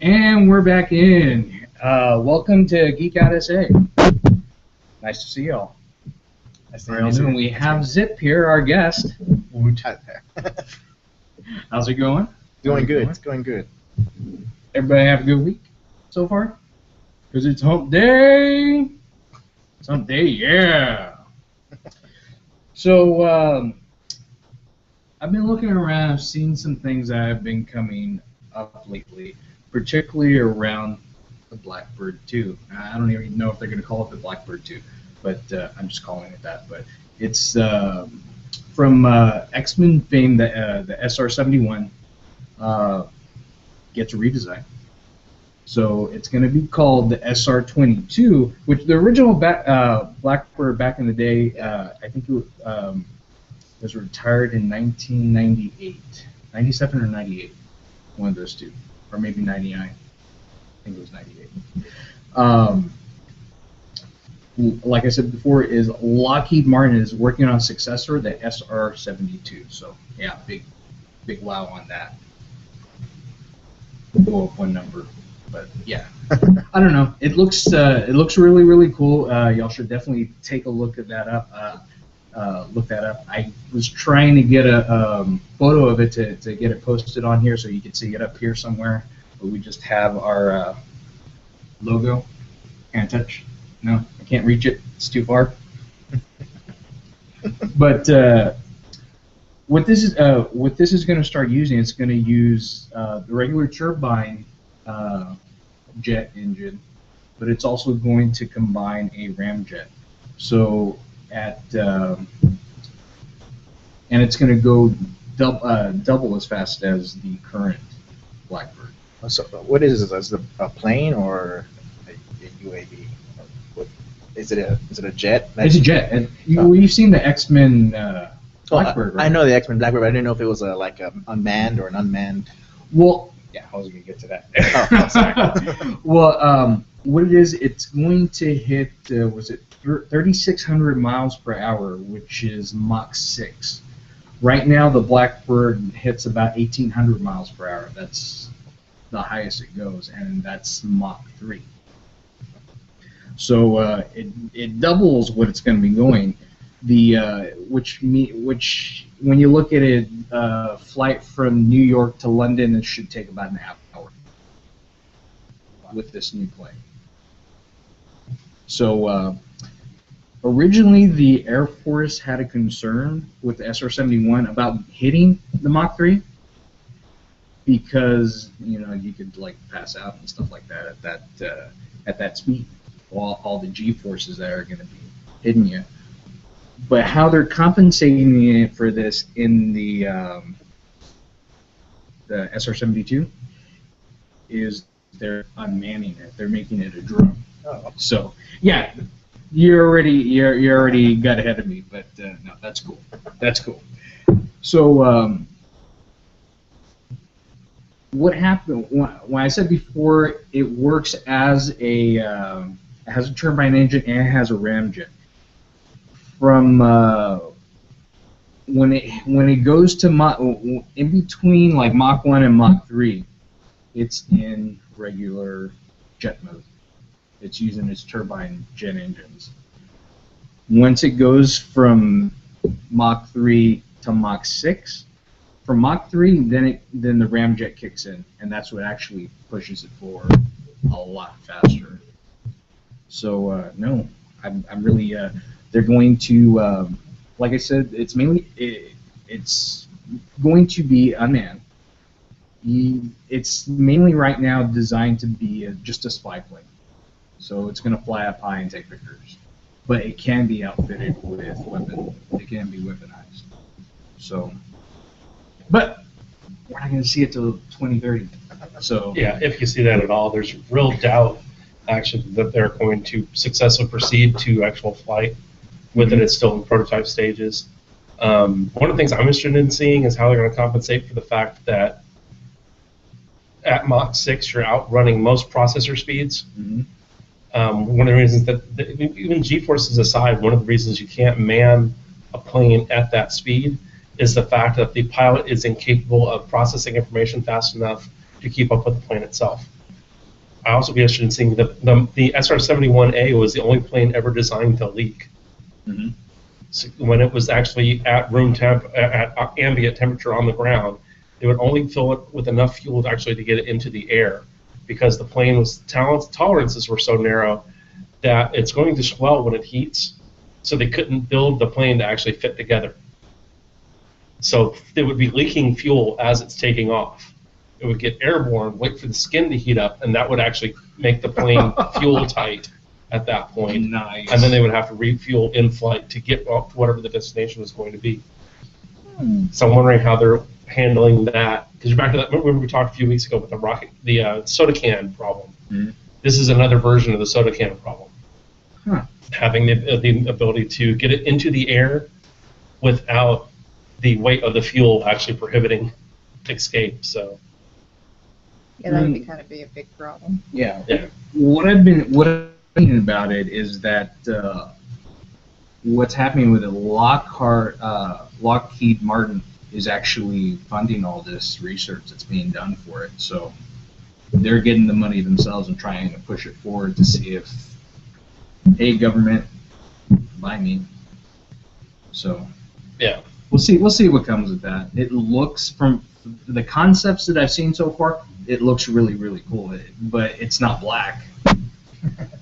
And we're back in. Welcome to Geek Out SA. Nice to see y'all. And we have Zip here, our guest. How's it going? Going good. It's going good. Everybody have a good week so far? Because it's hump day. It's hump day, yeah. So, I've been looking around. I've seen some things that have been coming up lately, particularly around the Blackbird 2. I don't even know if they're going to call it the Blackbird 2, but I'm just calling it that. But it's from X-Men fame, the SR-71 gets a redesign. So it's going to be called the SR-22, which the original Blackbird back in the day, I think it was retired in 1998, 97 or 98, one of those two, or maybe 99. I think it was 98. Like I said before, is Lockheed Martin is working on a successor, the SR-72. So yeah, big wow on that. We'll go up one number. But yeah, I don't know. It looks really cool. Y'all should definitely take a look at that up. Look that up. I was trying to get a photo of it to get it posted on here so you could see it up here somewhere. But we just have our logo. Can't touch. No, I can't reach it. It's too far. But what this is going to start using, it's going to use the regular turbine jet engine, but it's also going to combine a ramjet. So and it's going to go double as fast as the current Blackbird. So what is this? Is it a plane or a UAV? Is it a jet? It's a jet. And you've seen the X-Men Blackbird, right? I know the X-Men Blackbird, but I didn't know if it was like a unmanned or an unmanned. Well, yeah, I was going to get to that. Sorry. Well, what it is, it's going to hit, was it 3,600 miles per hour, which is Mach 6. Right now, the Blackbird hits about 1,800 miles per hour. That's the highest it goes, and that's Mach 3. So it doubles what it's going to be going. Which when you look at it, flight from New York to London, it should take about an hour with this new plane. So originally, the Air Force had a concern with the SR-71 about hitting the Mach 3 because you could like pass out and stuff like that at that speed. All the G-forces that are going to be hitting you. But how they're compensating it for this in the SR-72 is they're unmanning it. They're making it a drone. Oh. So yeah, you already got ahead of me, but no, that's cool. That's cool. So what happened when I said before, it works as it has a turbine engine and it has a ramjet. From when it goes to in between like Mach 1 and Mach 3, it's in regular jet mode. It's using its turbine jet engines. Once it goes from Mach 3 to Mach 6, from Mach 3, then the ramjet kicks in, and that's what actually pushes it forward a lot faster. So no, I'm really. They're going to, like I said, it's going to be unmanned. It's mainly right now designed to be just a spy plane. So it's going to fly up high and take pictures. But it can be outfitted with weapons. It can be weaponized. So, but we're not going to see it till 2030. So yeah, if you see that at all, there's real doubt actually that they're going to successfully proceed to actual flight. With it, it's still in prototype stages. One of the things I'm interested in seeing is how they're going to compensate for the fact that at Mach 6 you're outrunning most processor speeds. Mm-hmm. One of the reasons that, even G-forces aside, one of the reasons you can't man a plane at that speed is the fact that the pilot is incapable of processing information fast enough to keep up with the plane itself. I also be interested in seeing the SR-71A was the only plane ever designed to leak. Mm-hmm. So when it was actually at room temp, at ambient temperature on the ground, they would only fill it with enough fuel actually to get it into the air, because the plane was tolerances were so narrow that it's going to swell when it heats, so they couldn't build the plane to actually fit together. So they would be leaking fuel as it's taking off. It would get airborne, wait for the skin to heat up, and that would actually make the plane fuel tight at that point. Nice. And then they would have to refuel in flight to get up to whatever the destination was going to be. So I'm wondering how they're handling that, because you're back to that. Remember we talked a few weeks ago about the soda can problem. Mm-hmm. This is another version of the soda can problem. Huh. Having the ability to get it into the air without the weight of the fuel actually prohibiting escape. So Yeah, that would kind of be a big problem. Yeah. Yeah. What I've been thinking about it is that what's happening with it, Lockheed Martin is actually funding all this research that's being done for it. So they're getting the money themselves and trying to push it forward to see if, hey, government, buy me. So yeah. we'll see what comes with that. It looks, from the concepts that I've seen so far, it looks really, really cool. But it's not black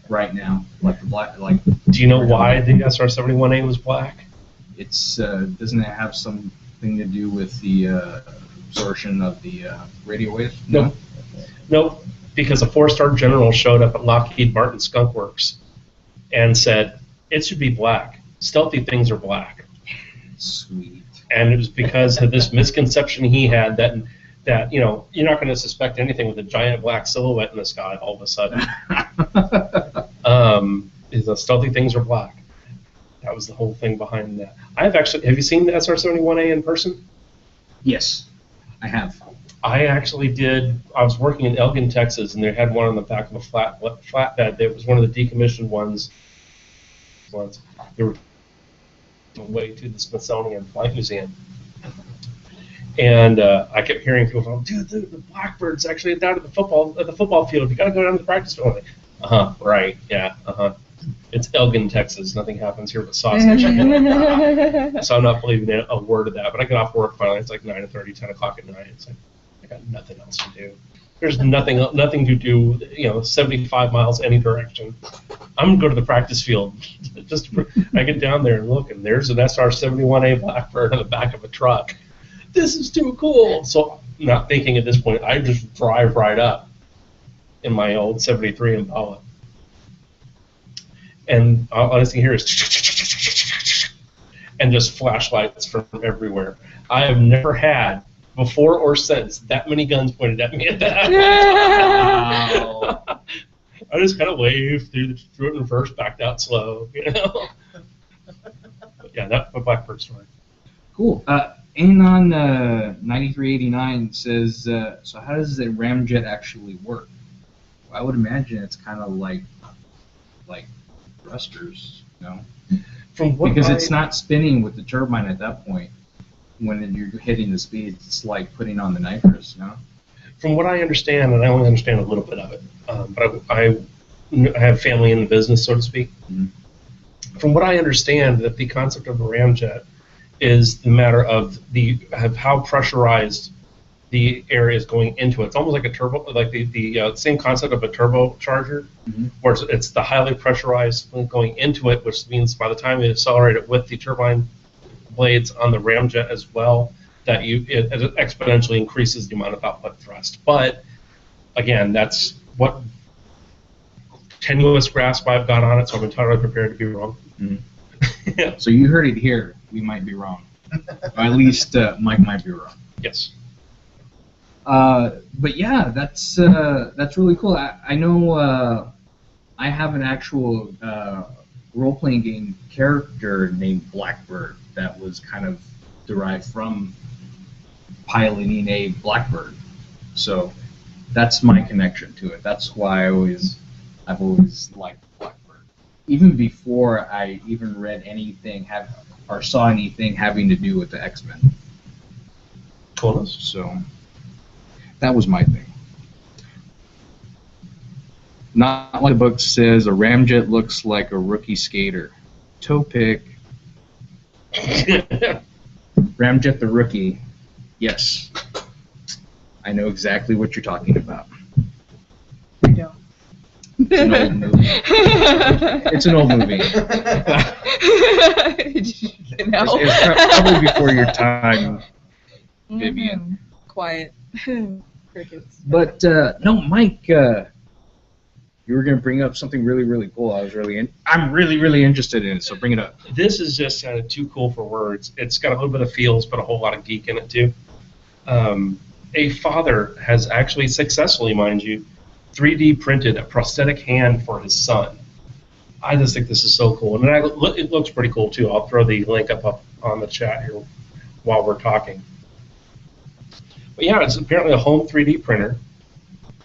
right now, like the black. Like, Do you know why the SR-71A was black? it's doesn't it have something to do with the absorption of the radio waves? Nope. Nope. Because a 4-star general showed up at Lockheed Martin Skunk Works and said it should be black. Stealthy things are black. Sweet. And it was because of this misconception he had that you're not going to suspect anything with a giant black silhouette in the sky all of a sudden. Is the stealthy things are black. That was the whole thing behind that. Have you seen the SR-71A in person? Yes, I have. I actually did. I was working in Elgin, Texas, and they had one on the back of a flatbed. It was one of the decommissioned ones. They were away to the Smithsonian Flight Museum. And I kept hearing people going, dude, the Blackbird's actually down at the football field. You got to go down to the practice field. Like, right, yeah, It's Elgin, Texas. Nothing happens here but sausage. So I'm not believing a word of that. But I get off work finally. It's like 9:30, 10 o'clock at night. It's like I got nothing else to do. There's nothing to do. 75 miles any direction. I'm gonna go to the practice field. I get down there and look, and there's an SR-71A Blackbird on the back of a truck. This is too cool. So not thinking at this point, I just drive right up in my old 73 Impala. And all I see here is and just flashlights from everywhere. I have never had, before or since, that many guns pointed at me at that. Wow. I just kind of waved, threw it in reverse, backed out slow, But yeah, that's my Blackbird story. Cool. Anon 9389 says, so how does the ramjet actually work? Well, I would imagine it's kind of like thrusters, because it's not spinning with the turbine at that point. When you're hitting the speed, it's like putting on the nitrous, From what I understand, and I only understand a little bit of it, but I have family in the business, so to speak. Mm-hmm. From what I understand, that the concept of a ramjet is the matter of how pressurized the air is going into it. It's almost like a turbo, like the same concept of a turbocharger, mm-hmm. where it's the highly pressurized going into it, which means by the time you accelerate it with the turbine blades on the ramjet as well, that it exponentially increases the amount of output thrust. But again, that's what tenuous grasp I've got on it, so I'm entirely prepared to be wrong. Mm-hmm. Yeah. So you heard it here. We might be wrong. Or at least Mike might be wrong. Yes. But yeah, that's really cool. I know I have an actual role-playing game character named Blackbird that was kind of derived from piloting a Blackbird. So that's my connection to it. That's why I've always liked Blackbird. Even before I even read anything or saw anything having to do with the X-Men. Cool. So that was my thing. Not like the book says, a ramjet looks like a rookie skater. Toe pick. Ramjet the rookie. Yes. I know exactly what you're talking about. I don't. It's an old movie. It's an old movie. You know? It's probably before your time, Vivian. Quiet. Crickets. But no, Mike, you were going to bring up something really, really cool. I'm really, really interested in it. So bring it up. This is just kind of too cool for words. It's got a little bit of feels, but a whole lot of geek in it too. A father has actually successfully, mind you, 3D printed a prosthetic hand for his son. I just think this is so cool, and it looks pretty cool too. I'll throw the link up on the chat here while we're talking. But yeah, it's apparently a home 3D printer,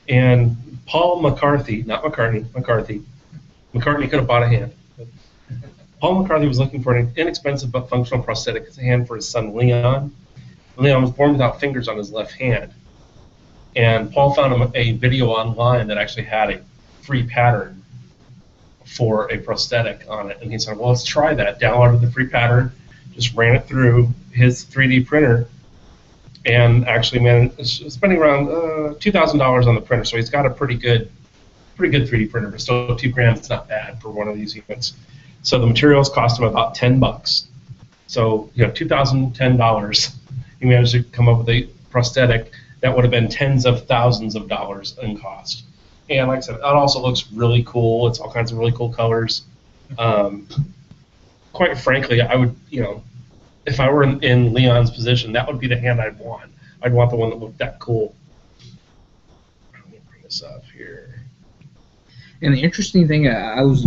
and Paul McCarthy, not McCartney, McCarthy could have bought a hand. Paul McCarthy was looking for an inexpensive but functional prosthetic hand for his son Leon. Leon was born without fingers on his left hand. And Paul found a video online that actually had a free pattern for a prosthetic on it. And he said, well, let's try that. Downloaded the free pattern, just ran it through his 3D printer, and actually managed spending around $2,000 on the printer. So he's got a pretty good 3D printer, but still $2,000 is not bad for one of these units. So the materials cost him about $10. So you know, $2,010. He managed to come up with a prosthetic that would have been tens of thousands of dollars in cost. And like I said, it also looks really cool. It's all kinds of really cool colors. Quite frankly, I would, if I were in Leon's position, that would be the hand I'd want. I'd want the one that looked that cool. Let me bring this up here. And the interesting thing,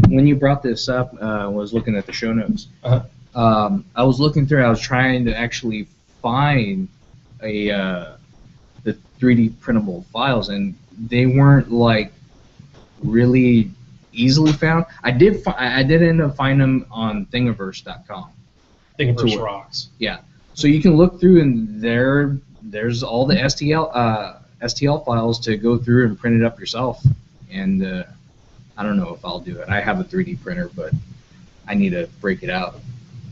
when you brought this up, was looking at the show notes. Uh-huh. I was looking through. I was trying to actually find the 3D printable files, and they weren't like really easily found. I did end up finding them on Thingiverse.com. Thingiverse rocks. Yeah. So you can look through, and there's all the STL files to go through and print it up yourself. And I don't know if I'll do it. I have a 3D printer, but I need to break it out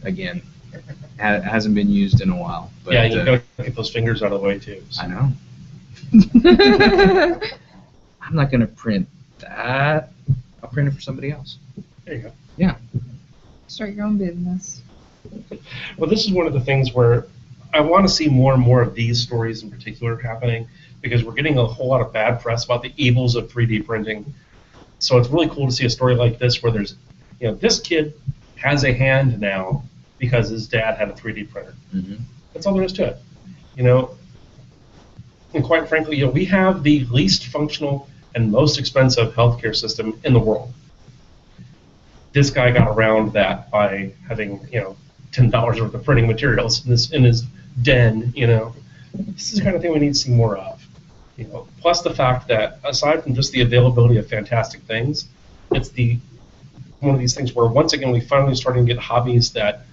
again. It hasn't been used in a while. But, yeah, you gotta get those fingers out of the way too. So. I know. I'm not gonna print that. I'll print it for somebody else. There you go. Yeah. Start your own business. Well, this is one of the things where I want to see more and more of these stories in particular happening, because we're getting a whole lot of bad press about the evils of 3D printing. So it's really cool to see a story like this where there's, this kid has a hand now because his dad had a 3D printer. Mm-hmm. That's all there is to it. And quite frankly, we have the least functional and most expensive healthcare system in the world. This guy got around that by having, $10 worth of printing materials in his den. This is the kind of thing we need to see more of. Plus the fact that aside from just the availability of fantastic things, it's one of these things where once again we finally starting to get hobbies that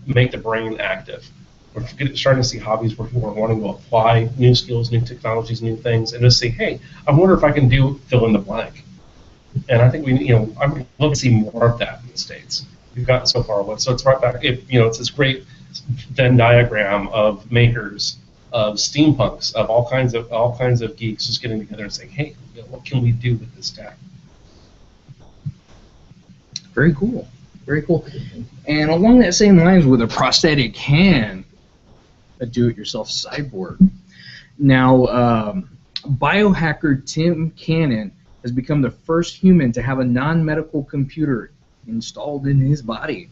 make the brain active. We're starting to see hobbies where people are wanting to apply new skills, new technologies, new things, and just say, hey, I wonder if I can do fill in the blank. And I think I would love to see more of that in the States. We've gotten so far away. So it's right back, it's this great Venn diagram of makers, of steampunks, of all kinds of geeks just getting together and saying, hey, what can we do with this tech? Very cool. Very cool. And along that same lines, with a prosthetic hand, a do-it-yourself cyborg. Now, biohacker Tim Cannon has become the first human to have a non-medical computer installed in his body.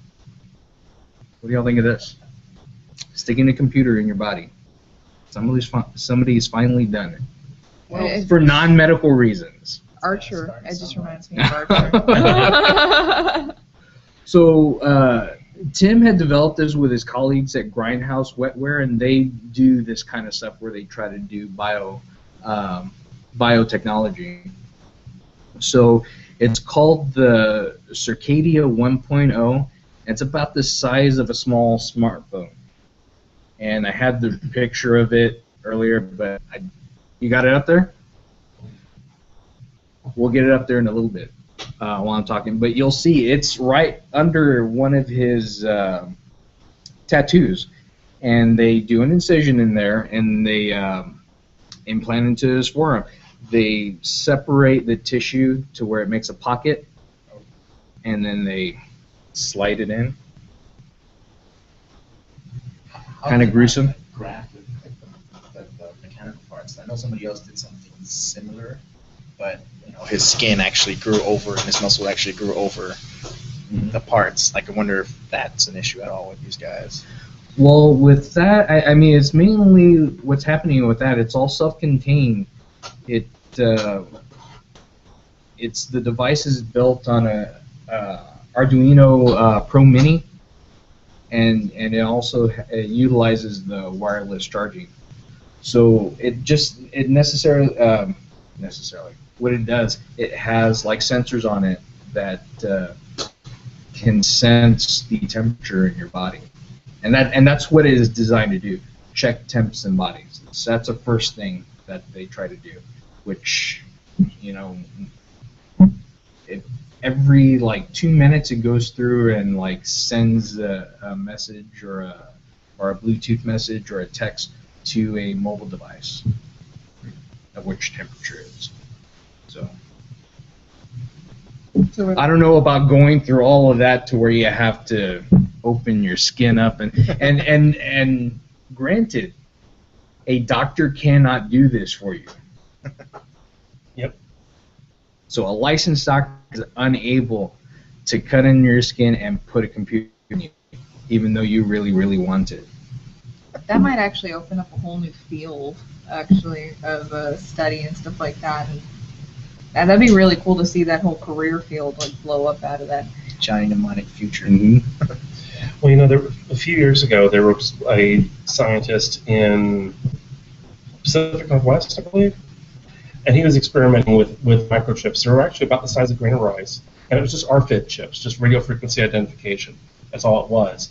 What do y'all think of this? Sticking a computer in your body. Somebody's finally done it. Well, for non-medical reasons. Archer. It just reminds me of Archer. So Tim had developed this with his colleagues at Grindhouse Wetware, and they do this kind of stuff where they try to do biotechnology. So it's called the Circadia 1.0. It's about the size of a small smartphone. And I had the picture of it earlier, but you got it up there? We'll get it up there in a little bit while I'm talking. But you'll see it's right under one of his tattoos. And they do an incision in there, and they implant into his forearm. They separate the tissue to where it makes a pocket, and then they slide it in. Kind of gruesome. Graft the mechanical parts. I know somebody else did something similar, but his skin actually grew over, and his muscle actually grew over the parts. Like, I wonder if that's an issue at all with these guys. Well, with that, I mean, it's mainly what's happening with that. It's all self-contained. It's the device is built on a Arduino Pro Mini, and it also utilizes the wireless charging. So it necessarily what it does, it has like sensors on it that can sense the temperature in your body. And that's what it is designed to do. Check temps and bodies. So that's the first thing that they try to do, which, every like 2 minutes it goes through and like sends a message or a Bluetooth message or a text to a mobile device of which temperature it is. So I don't know about going through all of that to where you have to open your skin up and granted, a doctor cannot do this for you. Yep. So a licensed doctor is unable to cut in your skin and put a computer in you, even though you really, really want it. That might actually open up a whole new field, actually, of study and stuff like that. And that'd be really cool to see that whole career field like blow up out of that. Giant demonic future. Mm-hmm. Well, a few years ago, there was a scientist in Pacific Northwest, I believe, and he was experimenting with microchips. They were actually about the size of a grain of rice, and it was just RFID chips, just radio frequency identification. That's all it was.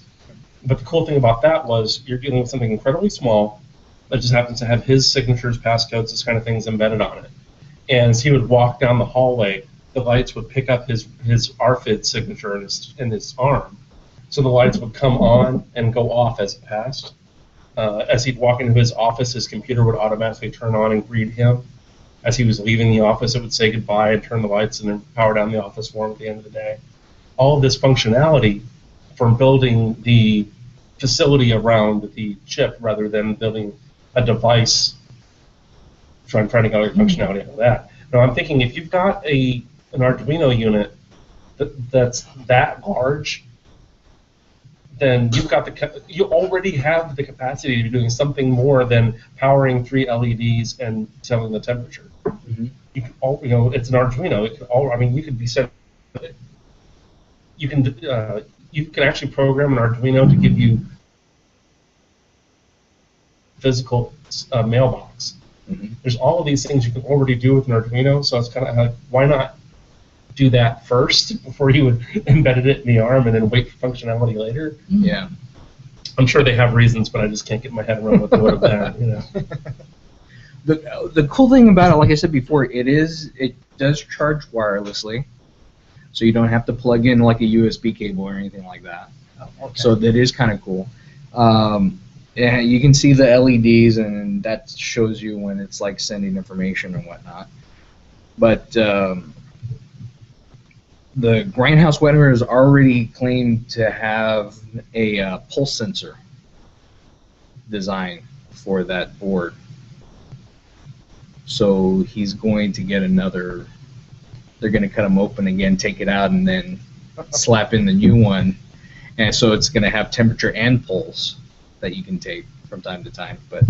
But the cool thing about that was you're dealing with something incredibly small that just happens to have his signatures, passcodes, this kind of things embedded on it. And as he would walk down the hallway, the lights would pick up his RFID signature in his arm. So the lights would come on and go off as it passed. As he'd walk into his office, his computer would automatically turn on and greet him. As he was leaving the office, it would say goodbye and turn the lights and then power down the office for him at the end of the day. All of this functionality from building the facility around the chip rather than building a device trying to get all your functionality out of that. Now I'm thinking if you've got an Arduino unit that's that large, then you already have the capacity to be doing something more than powering 3 LEDs and telling the temperature. Mm-hmm. You can it's an Arduino. You could be set. You can actually program an Arduino to give you physical mailbox. Mm-hmm. There's all of these things you can already do with an Arduino, so it's kind of like, why not do that first before you would embedded it in the arm and then wait for functionality later? Yeah. I'm sure they have reasons, but I just can't get my head around what they would have done. The cool thing about it, like I said before, it does charge wirelessly, so you don't have to plug in like a USB cable or anything like that. Oh, okay. So that is kind of cool. Yeah, you can see the LEDs, and that shows you when it's like sending information and whatnot. But the Grindhouse Wetter has already claimed to have a pulse sensor design for that board. So he's going to get another. They're going to cut them open again, take it out, and then slap in the new one. And so it's going to have temperature and pulse that you can take from time to time. But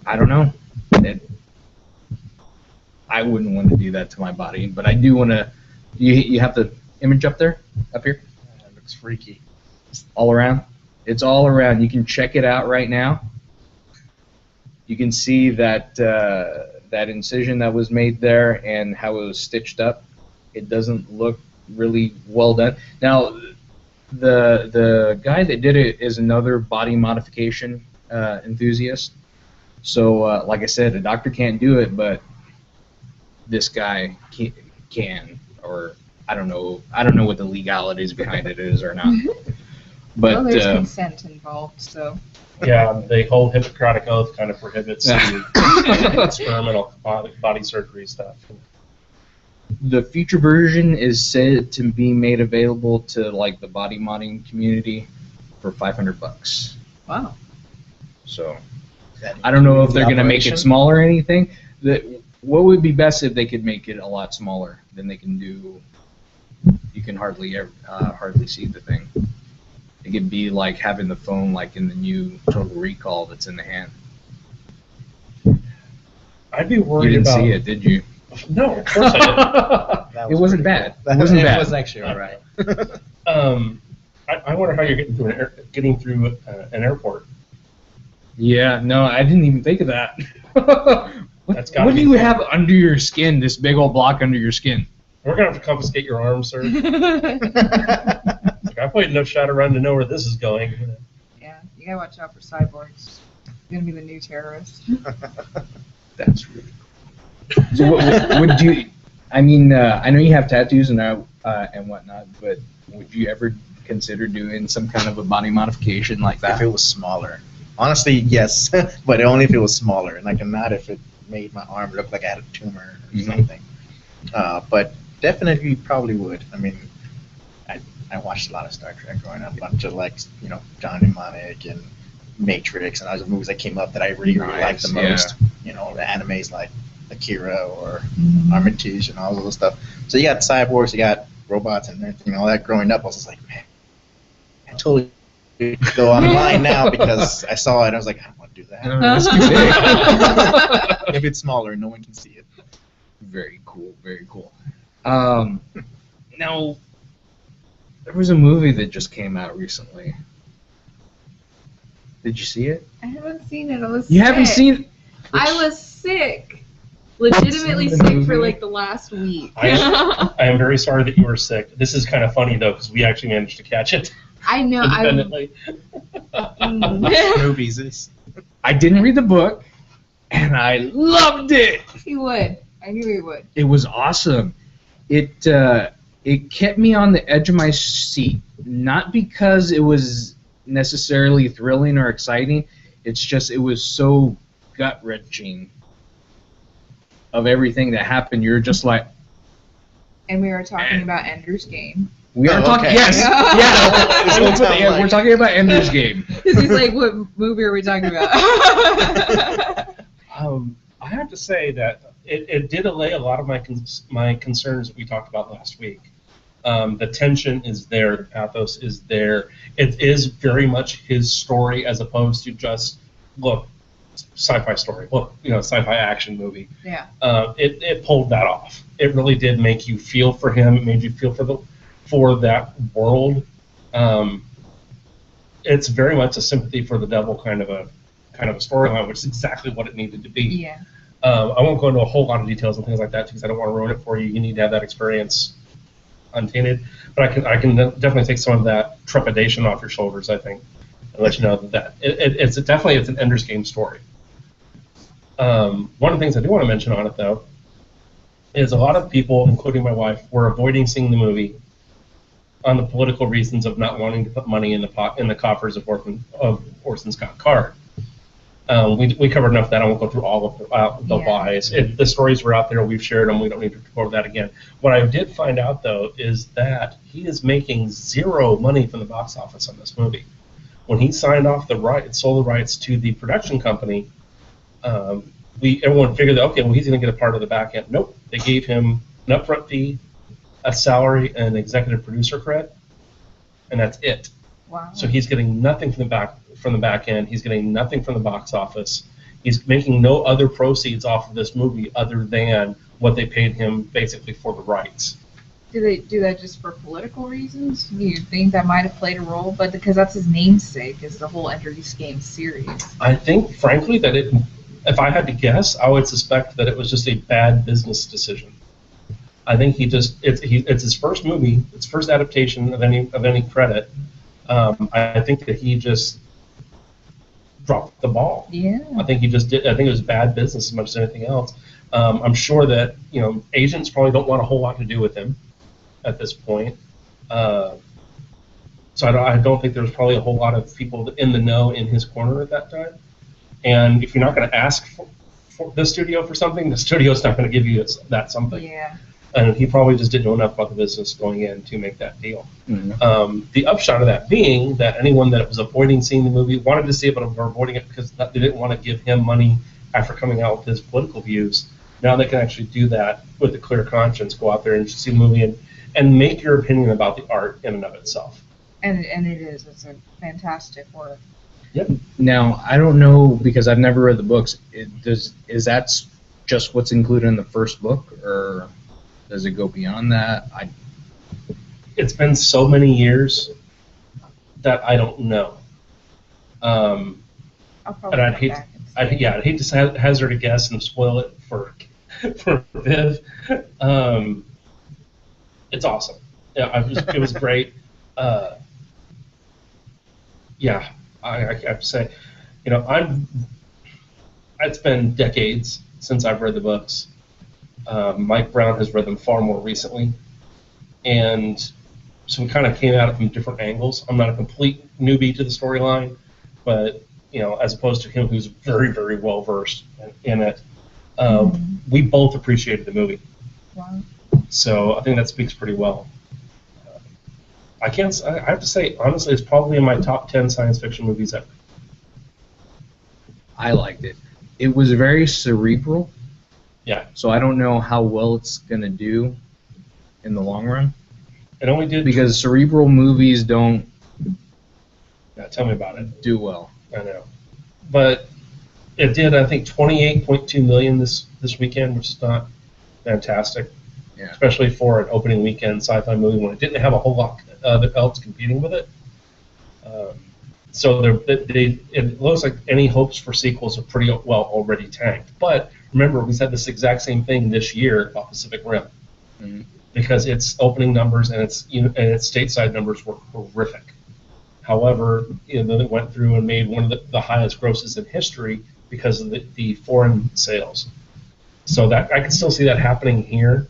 I don't know. I wouldn't want to do that to my body, but I do want to. You have the image up there, up here? It looks freaky. All around? It's all around. You can check it out right now. You can see that that incision that was made there and how it was stitched up. It doesn't look really well done. Now, the guy that did it is another body modification enthusiast. So, like I said, a doctor can't do it, but this guy can, or I don't know what the legalities behind it is or not. But well, there's consent involved, so. Yeah, the whole Hippocratic Oath kind of prohibits the experimental body surgery stuff. the future version is said to be made available to like the body modding community for $500. Wow. So I don't know if they're going to make it smaller or anything. What would be best if they could make it a lot smaller than they can do? You can hardly see the thing. It could be like having the phone like in the new Total Recall that's in the hand. I'd be worried You didn't about. see it, did you? No, of course I That It was wasn't pretty bad. cool. It wasn't bad. was actually all right. didn't. I wonder how you're getting through an airport. Yeah, no, I didn't even think of that. That's gotta What do be you fun. have under your skin? This big old block under your skin? We're gonna have to confiscate your arms, sir. Like, I played enough Shadowrun to know where this is going. Yeah, you gotta watch out for cyborgs. He's gonna be the new terrorist. That's really cool. So what would you? I mean, I know you have tattoos and whatnot, but would you ever consider doing some kind of a body modification like If that? it was smaller. Honestly, yes, but only if it was smaller. Like, not if it made my arm look like I had a tumor or Mhm. something. But definitely probably would. I mean, I watched a lot of Star Trek growing up. A bunch of, like, John Mnemonic and Matrix and other movies that came up that I really liked the Nice, most. The animes like Akira or Mhm. Armitage and all those stuff. So you got cyborgs, you got robots and everything, all that growing up. I was just like, man, I totally go online now because I saw it and I was like, I don't want to do that. That's too big. If it's smaller, no one can see it. Very cool, very cool. Now, there was a movie that just came out recently. Did you see it? I haven't seen it. I was You haven't sick. seen? I was sick. Legitimately Seen the sick for movie? like the last week. I am very sorry that you were sick. This is kind of funny though, because we actually managed to catch it I know. independently. Movies is. I didn't read the book, and I loved it. He would. I knew he would. It was awesome. It kept me on the edge of my seat, not because it was necessarily thrilling or exciting. It's just it was so gut wrenching of everything that happened. You're just like, And we were talking about Ender's Game. we are Oh, talking. okay. Yes, yeah. This whole time, Yeah, like- we're talking about Ender's Game. Because he's like, what movie are we talking about? I have to say that it did allay a lot of my concerns that we talked about last week. The tension is there, the pathos is there. It is very much his story as opposed to just, look, sci-fi story, look, sci-fi action movie. Yeah. It pulled that off. It really did make you feel for him. It made you feel for that world. It's very much a sympathy for the devil kind of a storyline, which is exactly what it needed to be. Yeah. I won't go into a whole lot of details and things like that because I don't want to ruin it for you. You need to have that experience untainted. But I can definitely take some of that trepidation off your shoulders, I think, and let you know that it's definitely an Ender's Game story. One of the things I do want to mention on it, though, is a lot of people, including my wife, were avoiding seeing the movie on the political reasons of not wanting to put money in the coffers of Orson Scott Card. We covered enough of that. I won't go through all of the whys. The stories were out there. We've shared them. We don't need to go over that again. What I did find out, though, is that he is making zero money from the box office on this movie. When he signed off sold the rights to the production company, everyone figured that, okay, well, he's going to get a part of the back end. Nope. They gave him an upfront fee, a salary, and an executive producer credit, and that's it. Wow. So he's getting nothing from the back end. He's getting nothing from the box office. He's making no other proceeds off of this movie other than what they paid him basically for the rights. Do they do that just for political reasons? Do you think that might have played a role? But because that's his namesake, is the whole Ender's Game series. I think, frankly, that if I had to guess, I would suspect that it was just a bad business decision. I think it's his first movie, its first adaptation of any credit. I think that he just dropped the ball. Yeah. I think he just did. I think it was bad business as much as anything else. I'm sure that agents probably don't want a whole lot to do with him at this point. So I don't think there's probably a whole lot of people in the know in his corner at that time. And if you're not going to ask for the studio for something, the studio's not going to give you that something. Yeah. And he probably just didn't know enough about the business going in to make that deal. Mm-hmm. The upshot of that being that anyone that was avoiding seeing the movie wanted to see it, but were avoiding it because they didn't want to give him money after coming out with his political views. Now they can actually do that with a clear conscience, go out there and see the movie and make your opinion about the art in and of itself. And it's a fantastic work. Yep. Now, I don't know, because I've never read the books, is that just what's included in the first book, or does it go beyond that? It's been so many years that I don't know. I'll probably And I'd go hate, back and see. I'd hate to hazard a guess and spoil it for Viv. It's awesome. Yeah, it was great. Yeah, I have to say, it's been decades since I've read the books. Mike Brown has read them far more recently, and so we kind of came at it from different angles. I'm not a complete newbie to the storyline, but as opposed to him, who's very, very well versed in it, we both appreciated the movie. Wow. So I think that speaks pretty well. I have to say, honestly, it's probably in my top 10 science fiction movies ever. I liked it. It was very cerebral. Yeah. So I don't know how well it's going to do in the long run. It only did... Because cerebral movies don't tell me about it. do well. I know. But it did, I think, $28.2 million this weekend, which is not fantastic. Yeah. Especially for an opening weekend sci-fi movie when it didn't have a whole lot else competing with it. So it looks like any hopes for sequels are pretty well already tanked. But remember, we said this exact same thing this year about Pacific Rim, because its opening numbers and its stateside numbers were horrific. However, then it went through and made one of the highest grosses in history because of the foreign sales. So that I can still see that happening here.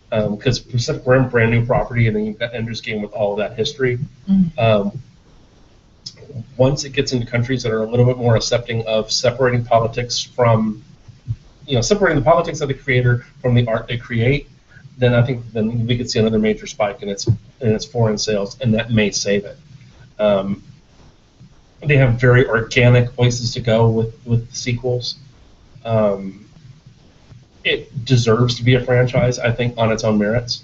Because Pacific Rim, brand new property, and then you've got Ender's Game with all of that history. Once it gets into countries that are a little bit more accepting of separating politics from, separating the politics of the creator from the art they create, then I think then we could see another major spike in its foreign sales, and that may save it. They have very organic places to go with sequels. It deserves to be a franchise, I think, on its own merits.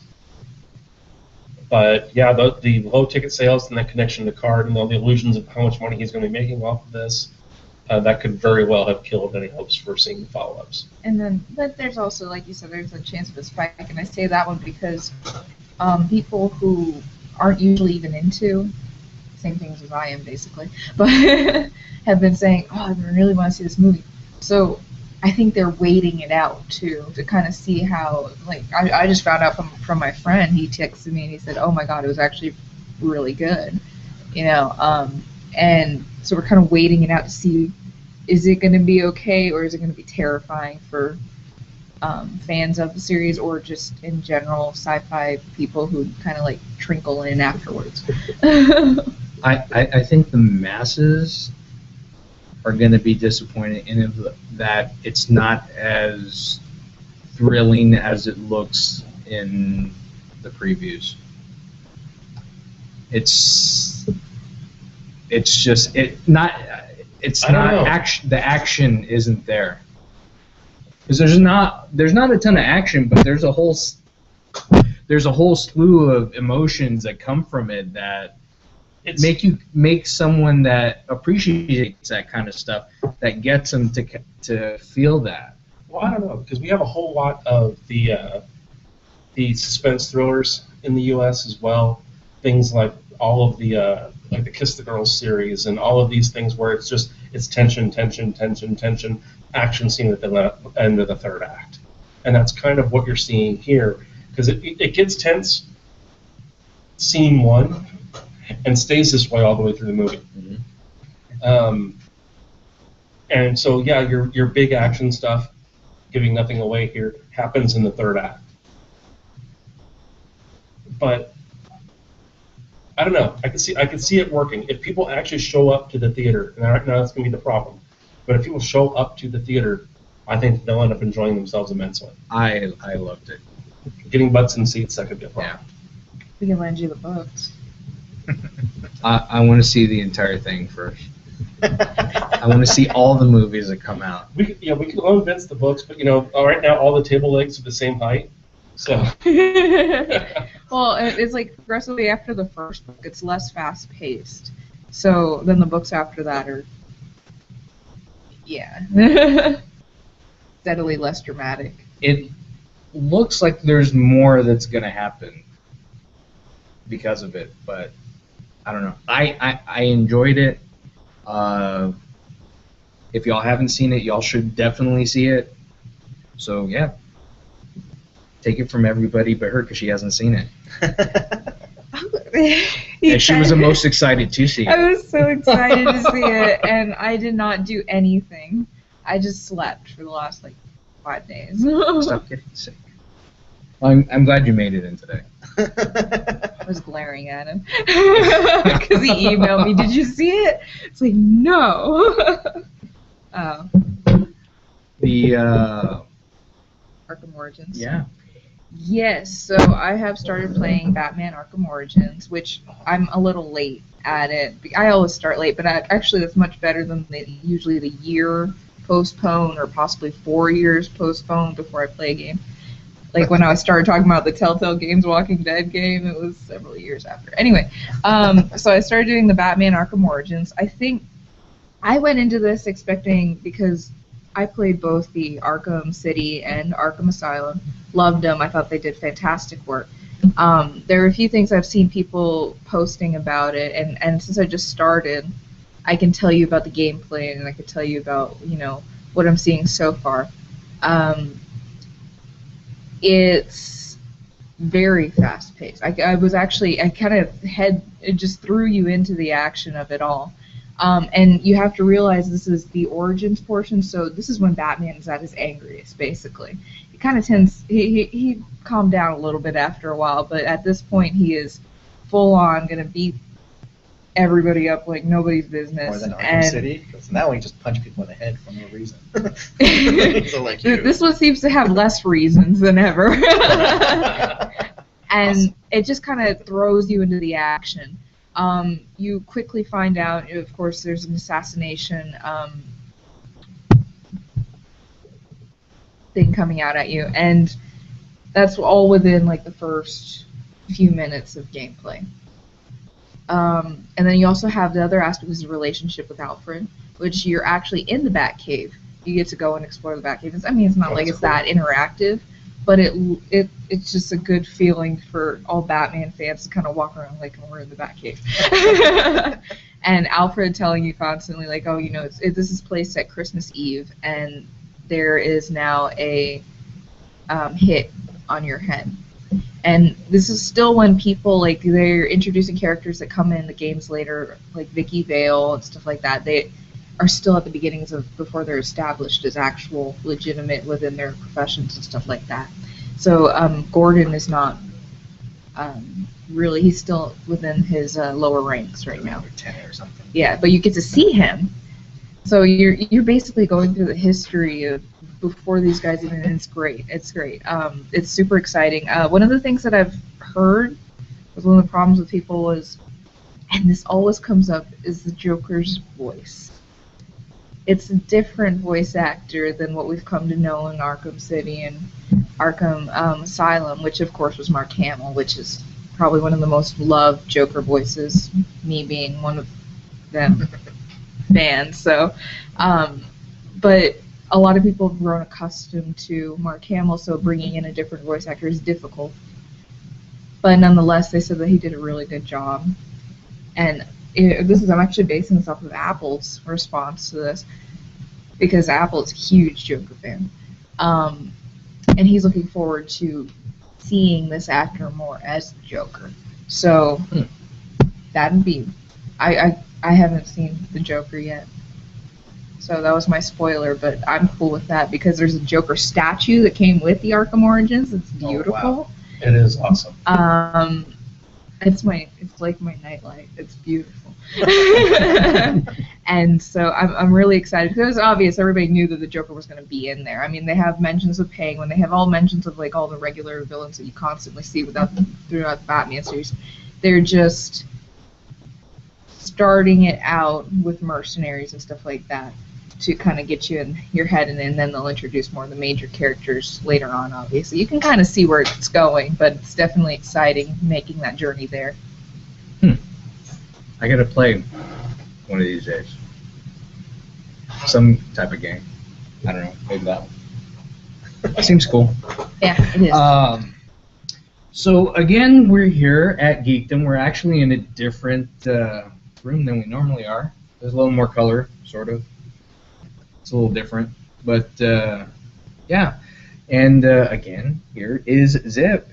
But yeah, the low ticket sales and that connection to card and all the illusions of how much money he's going to be making off of this, that could very well have killed any hopes for seeing follow-ups. But there's also, like you said, there's a chance of a spike, and I say that one because people who aren't usually even into same things as I am, basically, but have been saying, "Oh, I really want to see this movie." So I think they're waiting it out to kind of see how. Like I just found out from my friend. He texted me and he said, "Oh my God, it was actually really good," and so we're kind of waiting it out to see, is it going to be okay or is it going to be terrifying for fans of the series or just in general sci-fi people who kind of like trickle in afterwards. I think the masses are going to be disappointed in it, that it's not as thrilling as it looks in the previews. It's just action. The action isn't there because there's not a ton of action, but there's a whole slew of emotions that come from it that make someone that appreciates that kind of stuff, that gets them to feel that. Well, I don't know, because we have a whole lot of the suspense thrillers in the U.S. as well. Things like all of the like the Kiss the Girls series and all of these things where it's tension, action scene at the end of the third act, and that's kind of what you're seeing here, because it gets tense scene one and stays this way all the way through the movie. Mm-hmm. And so yeah, your big action stuff giving nothing away here, happens in the third act. But I don't know. I could see it working if people actually show up to the theater. And right now that's going to be the problem. But if people show up to the theater, I think they'll end up enjoying themselves immensely. I loved it. Getting butts in seats, that could be a problem. We can lend you the books. I want to see the entire thing first. I want to see all the movies that come out. We can loan Vince the books, but right now all the table legs are the same height. So. Well, it's like progressively after the first book, it's less fast paced. So then the books after that are, steadily less dramatic. It looks like there's more that's going to happen because of it, but I don't know. I enjoyed it. If y'all haven't seen it, y'all should definitely see it. So yeah, take it from everybody but her because she hasn't seen it. And she was the most excited to see it. I was so excited to see it, and I did not do anything. I just slept for the last 5 days. Stop getting sick. I'm glad you made it in today. I was glaring at him because he emailed me. Did you see it? It's like no. Oh. The Arkham Origins. yeah. Yes, so I have started playing Batman Arkham Origins, which I'm a little late at it. I always start late, but actually that's much better than usually the year postpone or possibly 4 years postpone before I play a game. Like when I started talking about the Telltale Games Walking Dead game, it was several years after. Anyway, so I started doing the Batman Arkham Origins. I think I went into this expecting, because I played both the Arkham City and Arkham Asylum, loved them. I thought they did fantastic work. There are a few things I've seen people posting about it, and since I just started, I can tell you about the gameplay, and I can tell you about, what I'm seeing so far. It's very fast-paced. I kind of it just threw you into the action of it all. And you have to realize this is the Origins portion, so this is when Batman is at his angriest, basically. He kind of he calmed down a little bit after a while, but at this point he is full-on going to beat everybody up like nobody's business. More than Arkham City, because now we just punch people in the head for no reason. So like this one seems to have less reasons than ever. And it just kind of throws you into the action. You quickly find out, of course, there's an assassination thing coming out at you, and that's all within the first few minutes of gameplay. And then you also have the other aspect, is the relationship with Alfred, which you're actually in the Batcave. You get to go and explore the Batcave. It's not like it's cool. That interactive, but it's just a good feeling for all Batman fans to kind of walk around like we're in the Batcave. And Alfred telling you constantly this is placed at Christmas Eve, and there is now a hit on your head. And this is still when people, they're introducing characters that come in the games later, like Vicky Vale and stuff like that. They are still at the beginnings of before they're established as actual legitimate within their professions and stuff like that. So Gordon is not really, he's still within his lower ranks right now. 10 or something. Yeah, but you get to see him. So you're basically going through the history of before these guys even, and it's great. It's great. It's super exciting. One of the things that I've heard was one of the problems with people was, and this always comes up, is the Joker's voice. It's a different voice actor than what we've come to know in Arkham City and Arkham Asylum, which of course was Mark Hamill, which is probably one of the most loved Joker voices, me being one of them fans. So, but a lot of people have grown accustomed to Mark Hamill, so bringing in a different voice actor is difficult. But nonetheless, they said that he did a really good job. And I'm actually basing this off of Apple's response to this, because Apple is a huge Joker fan. And he's looking forward to seeing this actor more as the Joker. So, that'd be... I haven't seen the Joker yet. So that was my spoiler, but I'm cool with that because there's a Joker statue that came with the Arkham Origins. It's beautiful. Oh, wow. It is awesome. It's like my nightlight. It's beautiful. And so I'm really excited because it was obvious everybody knew that the Joker was going to be in there. I mean, they have mentions of Penguin. They have all mentions of like all the regular villains that you constantly see throughout the Batman series. They're just starting it out with mercenaries and stuff like that to kind of get you in your head, and then they'll introduce more of the major characters later on, obviously. You can kind of see where it's going, but it's definitely exciting making that journey there. I gotta play one of these days. Some type of game. I don't know, maybe that one. Seems cool. Yeah, it is. So again, we're here at Geekdom. We're actually in a different room than we normally are. There's a little more color, sort of. It's a little different, but yeah. And again, here is Zip.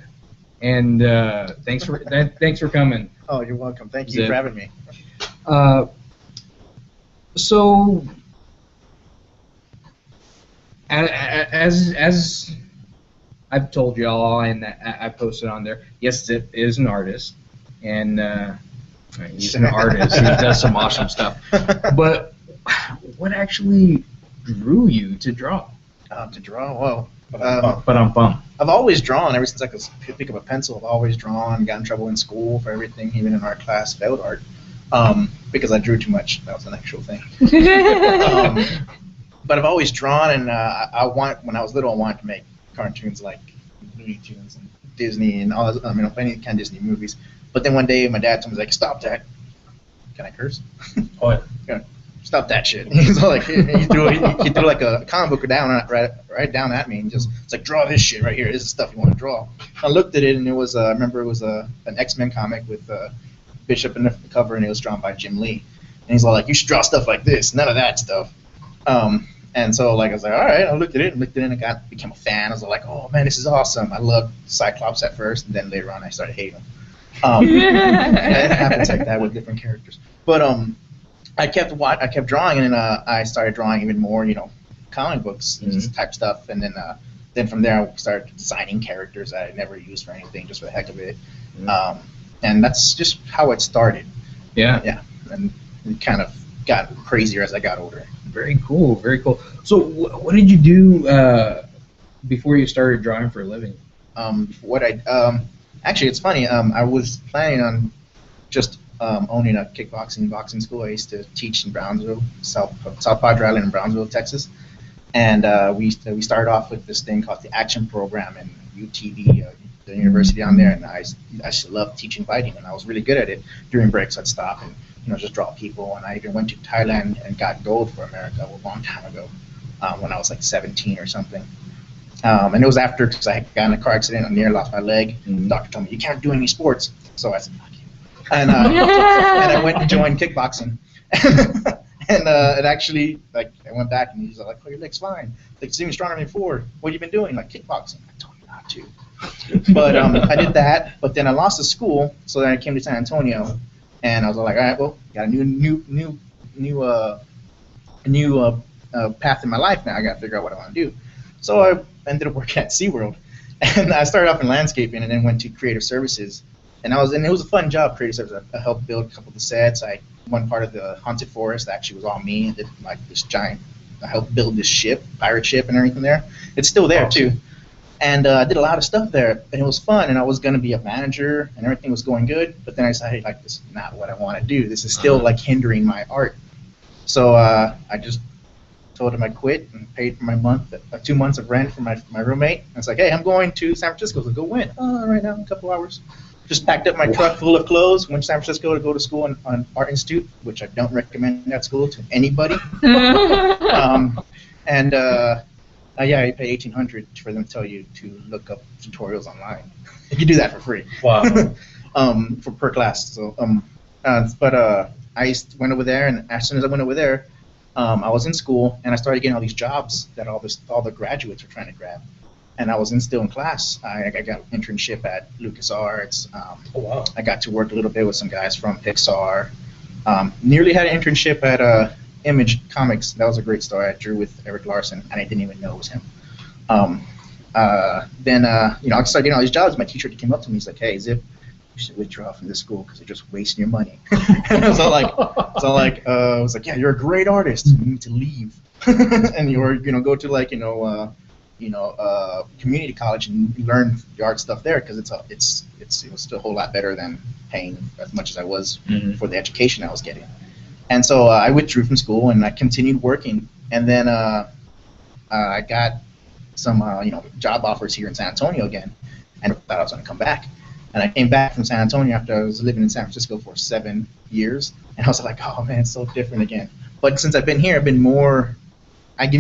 And thanks for coming. Oh, you're welcome. Thank you Zip. for having me. So, as I've told y'all, and I posted on there, yes, Zip is an artist, and he's an artist. He does some awesome stuff. But what actually drew you to draw? To draw? Well, But I've always drawn ever since I could pick up a pencil. I've always drawn, got in trouble in school for everything, even in art class, failed art, because I drew too much. That was an actual thing. But I've always drawn, and when I was little, I wanted to make cartoons like Looney Tunes and Disney and all. Any kind of Disney movies. But then one day, my dad told me, like, "Stop that." Can I curse? Oh, Yeah. Stop that shit. He's like, he threw like a comic book down right down at me, and it's like, draw this shit right here. This is stuff you want to draw. I looked at it, and it was I remember it was an X-Men comic with Bishop in the cover, and it was drawn by Jim Lee. And he's all like, you should draw stuff like this, none of that stuff. And so like I was like, all right. I looked at it, and became a fan. I was like, oh man, this is awesome. I loved Cyclops at first, and then later on I started hating him. It happens like that with different characters. But I kept drawing, and then I started drawing even more, comic books type stuff, and then from there I started designing characters that I never used for anything, just for the heck of it, and that's just how it started. Yeah, and it kind of got crazier as I got older. Very cool, very cool. So what did you do before you started drawing for a living? Actually, it's funny. I was planning on just owning a boxing school. I used to teach in Brownsville, South Padre Island in Brownsville, Texas. And we started off with this thing called the Action Program in UTD, the university down there. And I loved teaching fighting, and I was really good at it. During breaks, I'd stop and just draw people. And I even went to Thailand and got gold for America a long time ago, when I was like 17 or something. And it was after, because I had gotten in a car accident and nearly lost my leg. The doctor told me, you can't do any sports. So I said, fuck you. And I went and joined kickboxing. And it actually, like, I went back, and he's like, oh, your leg's fine. Like, it's even stronger than before. What have you been doing? Like, kickboxing. I told you not to. But I did that, but then I lost the school, so then I came to San Antonio, and I was like, all right, well, got a new path in my life now. I got to figure out what I want to do. So I ended up working at SeaWorld, and I started off in landscaping, and then went to creative services, and it was a fun job. Creative services. I helped build a couple of the sets. One part of the haunted forest actually was all me. I did like this giant. I helped build this pirate ship, and everything there. It's still there too, and I did a lot of stuff there, and it was fun. And I was gonna be a manager, and everything was going good. But then I decided, like, this is not what I want to do. This is still like hindering my art. So I just told him I quit and paid for my 2 months of rent for my roommate. I was like, hey, I'm going to San Francisco. So go when? Right now, in a couple hours. Just packed up my truck full of clothes, went to San Francisco to go to school on Art Institute, which I don't recommend that school to anybody. Yeah, you pay $1,800 for them to tell you to look up tutorials online. You can do that for free. Wow. Per class. So, I went over there, and as soon as I went over there, I was in school, and I started getting all these jobs that all the graduates were trying to grab. And I was still in class. I got an internship at LucasArts. Oh, wow. I got to work a little bit with some guys from Pixar. Nearly had an internship at Image Comics, that was a great story. I drew with Eric Larson, and I didn't even know it was him. Then I started getting all these jobs. My teacher came up to me. He's like, "Hey, Zip, you should withdraw from this school because you're just wasting your money." And I was like, "Yeah, you're a great artist. You need to leave, and go to community college and learn the art stuff there because it was still a whole lot better than paying as much as I was for the education I was getting." And so I withdrew from school and I continued working, and then I got some job offers here in San Antonio again, and I thought I was going to come back. And I came back from San Antonio after I was living in San Francisco for 7 years, and I was like, oh man, it's so different again. But since I've been here, I've been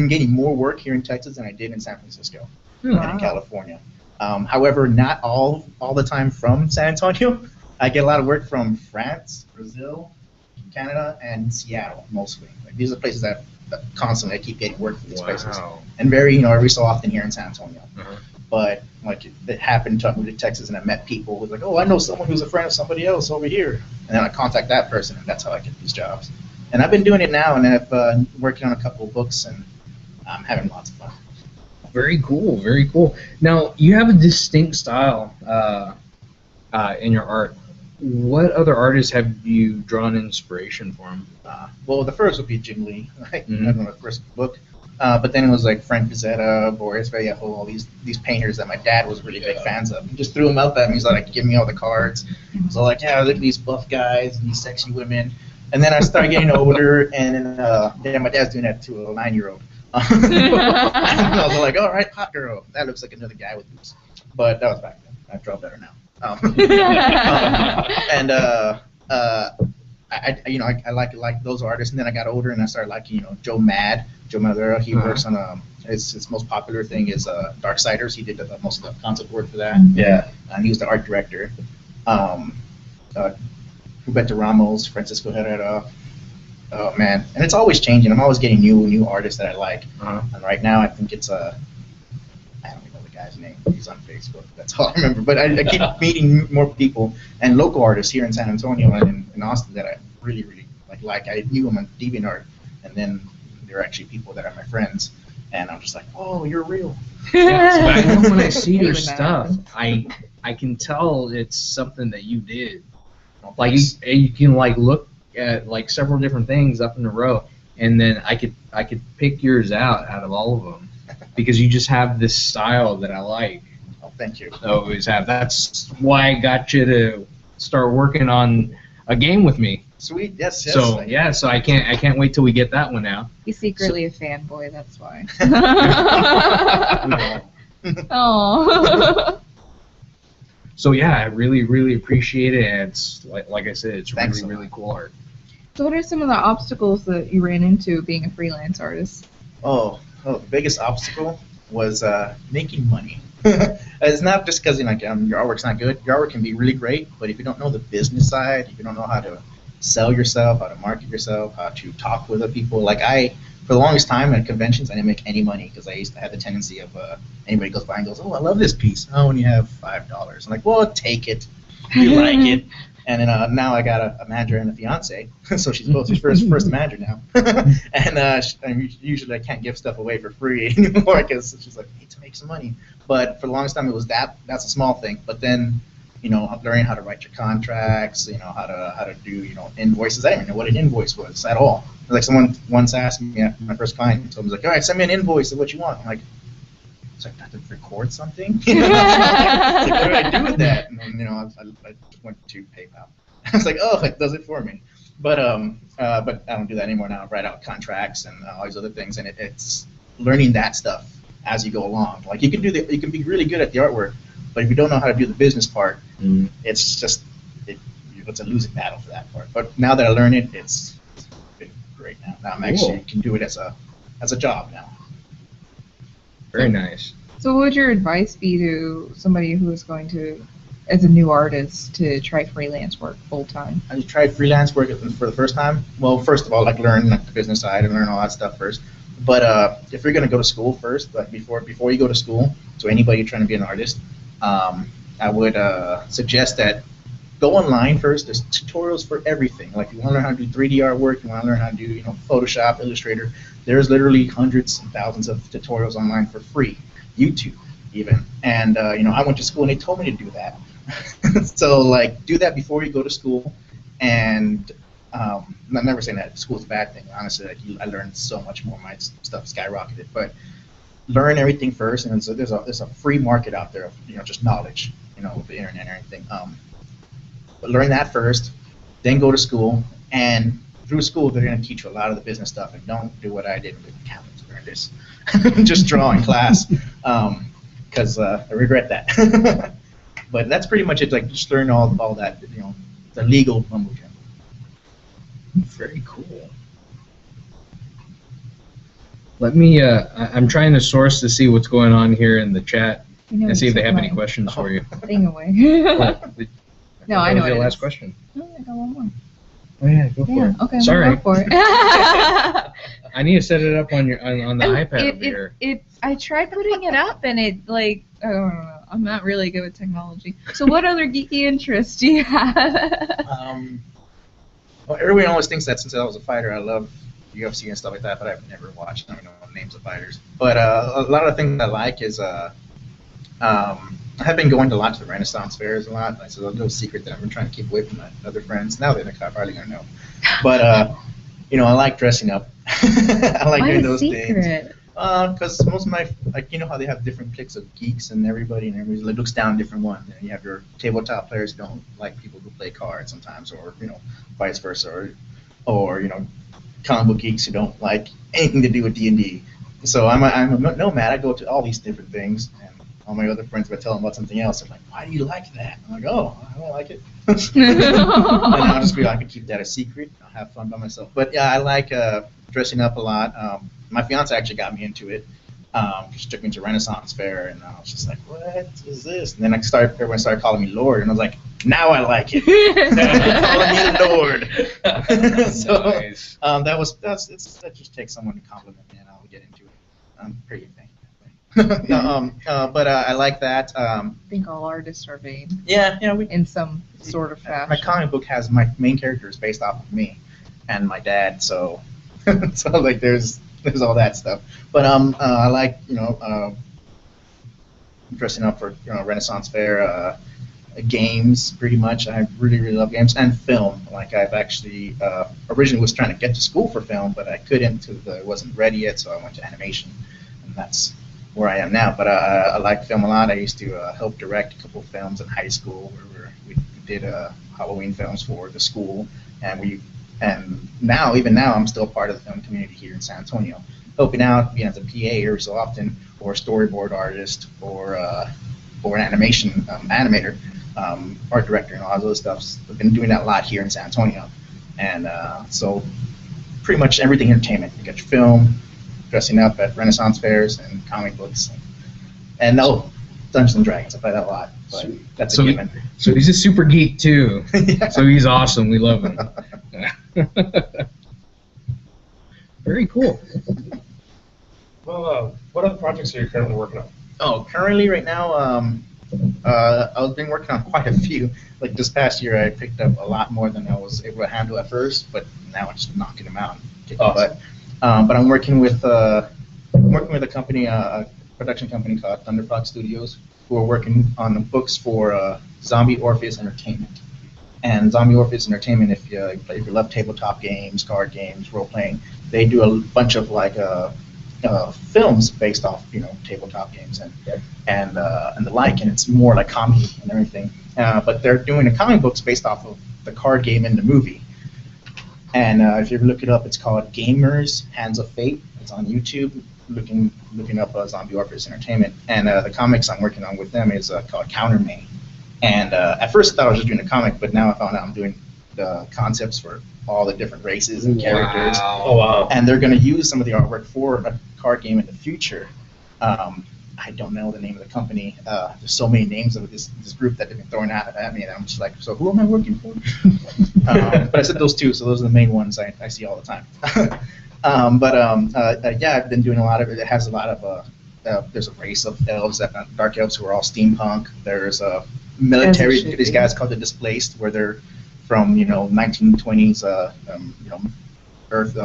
getting more work here in Texas than I did in San Francisco and in California. However, not all the time from San Antonio. I get a lot of work from France, Brazil, Canada, and Seattle mostly. Like, these are places that constantly I keep getting work from these places, and every so often here in San Antonio. But like it happened to move to Texas, and I met people who's like, oh, I know someone who's a friend of somebody else over here, and then I contact that person, and that's how I get these jobs. And I've been doing it now, and I've working on a couple of books, and I'm having lots of fun. Very cool, very cool. Now you have a distinct style in your art. What other artists have you drawn inspiration from? Well, the first would be Jim Lee. I don't know the first book. But then it was like Frank Pizzetta, Boris Vallejo, all these painters that my dad was really big fans of. He just threw them out at me. He's like, give me all the cards. So like, yeah, look at these buff guys and these sexy women. And then I started getting older, and then my dad's doing that to a 9-year-old. And I was like, all right, hot girl. That looks like another guy with boobs. But that was back then. I draw better now. I like those artists, and then I got older and I started liking Joe Madera. He works on his most popular thing is Darksiders. He did most of the concept work for that. Yeah, and he was the art director. Roberto Ramos, Francisco Herrera. Oh man, and it's always changing. I'm always getting new artists that I like. And right now I think it's I don't even know the guy's name. He's on Facebook. That's all I remember. But I keep meeting more people and local artists here in San Antonio and in Austin that I really like. I knew them on DeviantArt, and then they're actually people that are my friends, and I'm just like, oh, you're real. Yeah, so when I see your stuff, I can tell it's something that you did. Like you can look at several different things up in a row, and then I could pick yours out of all of them because you just have this style that I like. Oh, thank you. I always have. That's why I got you to start working on a game with me. Sweet. Yes. So yeah, so I can't wait till we get that one out. He's secretly a fanboy, that's why. Oh. So yeah, I really appreciate it, and it's like I said, it's Thanks really cool art. So what are some of the obstacles that you ran into being a freelance artist? Oh, the biggest obstacle was making money. It's not just because your artwork's not good. Your artwork can be really great, but if you don't know the business side, if you don't know how to sell yourself, how to market yourself, how to talk with other people. For the longest time at conventions, I didn't make any money because I used to have the tendency of anybody goes by and goes, oh, I love this piece. Oh, and you have $5. I'm like, well, take it. You like it. And then now I got a manager and a fiance, so she's both his first manager now. And usually I can't give stuff away for free anymore because she's like, I need to make some money. But for the longest time it was that's a small thing. But then, learning how to write your contracts, how to do invoices. I didn't even know what an invoice was at all. Like someone once asked me, my first client, so I was like, all right, send me an invoice of what you want. I'm like, it's like, I have to record something? It's like, what do I do with that? And then, I went to PayPal. I was like, oh, it does it for me. But I don't do that anymore now. I write out contracts and all these other things, and it's learning that stuff as you go along. Like you can be really good at the artwork, but if you don't know how to do the business part, it's a losing battle for that part. But now that I learn it, it's been great now. Now I'm actually can do it as a job now. Very nice. So what would your advice be to somebody who is going to, as a new artist, to try freelance work full time? I tried freelance work for the first time. Well, first of all, learn the business side and learn all that stuff first. But if you're going to go to school first, before you go to school, so anybody trying to be an artist, I would suggest that go online first. There's tutorials for everything. Like, you want to learn how to do 3D artwork, you want to learn how to do, Photoshop, Illustrator. There's literally hundreds and thousands of tutorials online for free. YouTube, even. And, I went to school and they told me to do that. So, like, do that before you go to school. And I'm never saying that school's a bad thing. Honestly, like, I learned so much more. My stuff skyrocketed. But learn everything first, and so there's a free market out there of just knowledge, with the internet and everything. But learn that first, then go to school, and through school they're going to teach you a lot of the business stuff. And don't do what I did with accountants. Learn this, just draw in class, because I regret that. But that's pretty much it. Like, just learn all that, the legal mumbo jumbo. Very cool. Let me, I'm trying to source to see what's going on here in the chat and see if they have any questions for you. Thing away. No, I know That was what your it last is. question. Oh, I got one more. Oh yeah, go for Yeah, it. okay, Sorry. go for it. I need to set it up on your on the iPad over here. I tried putting it up and it I don't know. I'm not really good with technology. So what other geeky interests do you have? Well, everyone always thinks that since I was a fighter, I love UFC and stuff like that, but I've never watched. I don't know names of fighters. But a lot of the things I like is I have been going a lot to the Renaissance fairs a lot. It's a little secret that I've been trying to keep away from my other friends. Now they're probably gonna know. But I like dressing up. I like Why doing a those secret? things. Because most of my, how they have different cliques of geeks and everybody looks down different ones. You have your tabletop players who don't like people who play cards sometimes, or vice versa, or comic book geeks who don't like anything to do with D&D. So I'm a nomad. I go to all these different things, and all my other friends, if I tell them about something else, they're like, "Why do you like that?" I'm like, "Oh, I don't like it." And I'll just be like, I can keep that a secret. I'll have fun by myself. But yeah, I like dressing up a lot. My fiance actually got me into it. She took me to Renaissance Fair, and I was just like, "What is this?" And then everyone started calling me Lord, and I was like, "Now I like it." Calling me Lord. So Nice. that just takes someone to compliment me, and I'll get into it. I'm pretty thankful. But I like that. I think all artists are vain Yeah, in some sort of fashion. my comic book has my main character is based off of me and my dad, so like there's all that stuff. But I like dressing up for Renaissance Fair, games pretty much. I really love games and film. Like I've actually originally was trying to get to school for film, but I couldn't because I wasn't ready yet, so I went to animation, and that's where I am now. But I like film a lot. I used to help direct a couple of films in high school where we did Halloween films for the school, and now I'm still part of the film community here in San Antonio, helping out as a PA every so often, or a storyboard artist, or an animation animator, art director, and all those stuff. I've been doing that a lot here in San Antonio, and so pretty much everything entertainment. You got your film, dressing up at Renaissance fairs, and comic books, and no, Dungeons and Dragons. I play that a lot, but that's a given. So he's a super geek too. Yeah. So he's awesome. We love him. Very cool. Well, what other projects are you currently working on? Oh, currently right now, I've been working on quite a few. Like this past year, I picked up a lot more than I was able to handle at first, but now I'm just knocking them out and kicking butt. But I'm working with a company, a production company called Thunderfrog Studios, who are working on the books for Zombie Orpheus Entertainment. And Zombie Orpheus Entertainment, if you love tabletop games, card games, role playing, they do a bunch of films based off tabletop games and the like, and it's more like comedy and everything. But they're doing the comic books based off of the card game and the movie. And if you ever look it up, it's called Gamers Hands of Fate. It's on YouTube. Looking up Zombie Orpheus Entertainment, and the comics I'm working on with them is called Countermain. And at first I thought I was just doing a comic, but now I found out I'm doing the concepts for all the different races and characters. Oh, wow. And they're going to use some of the artwork for a card game in the future. I don't know the name of the company. There's so many names of this group that they've been throwing out at me, and I'm just like, so who am I working for? But I said those two, so those are the main ones I see all the time. Yeah, I've been doing a lot of it. It has a lot of there's a race of elves, dark elves, who are all steampunk. There's military. As it should These be. guys called the displaced, where they're from 1920s Earth.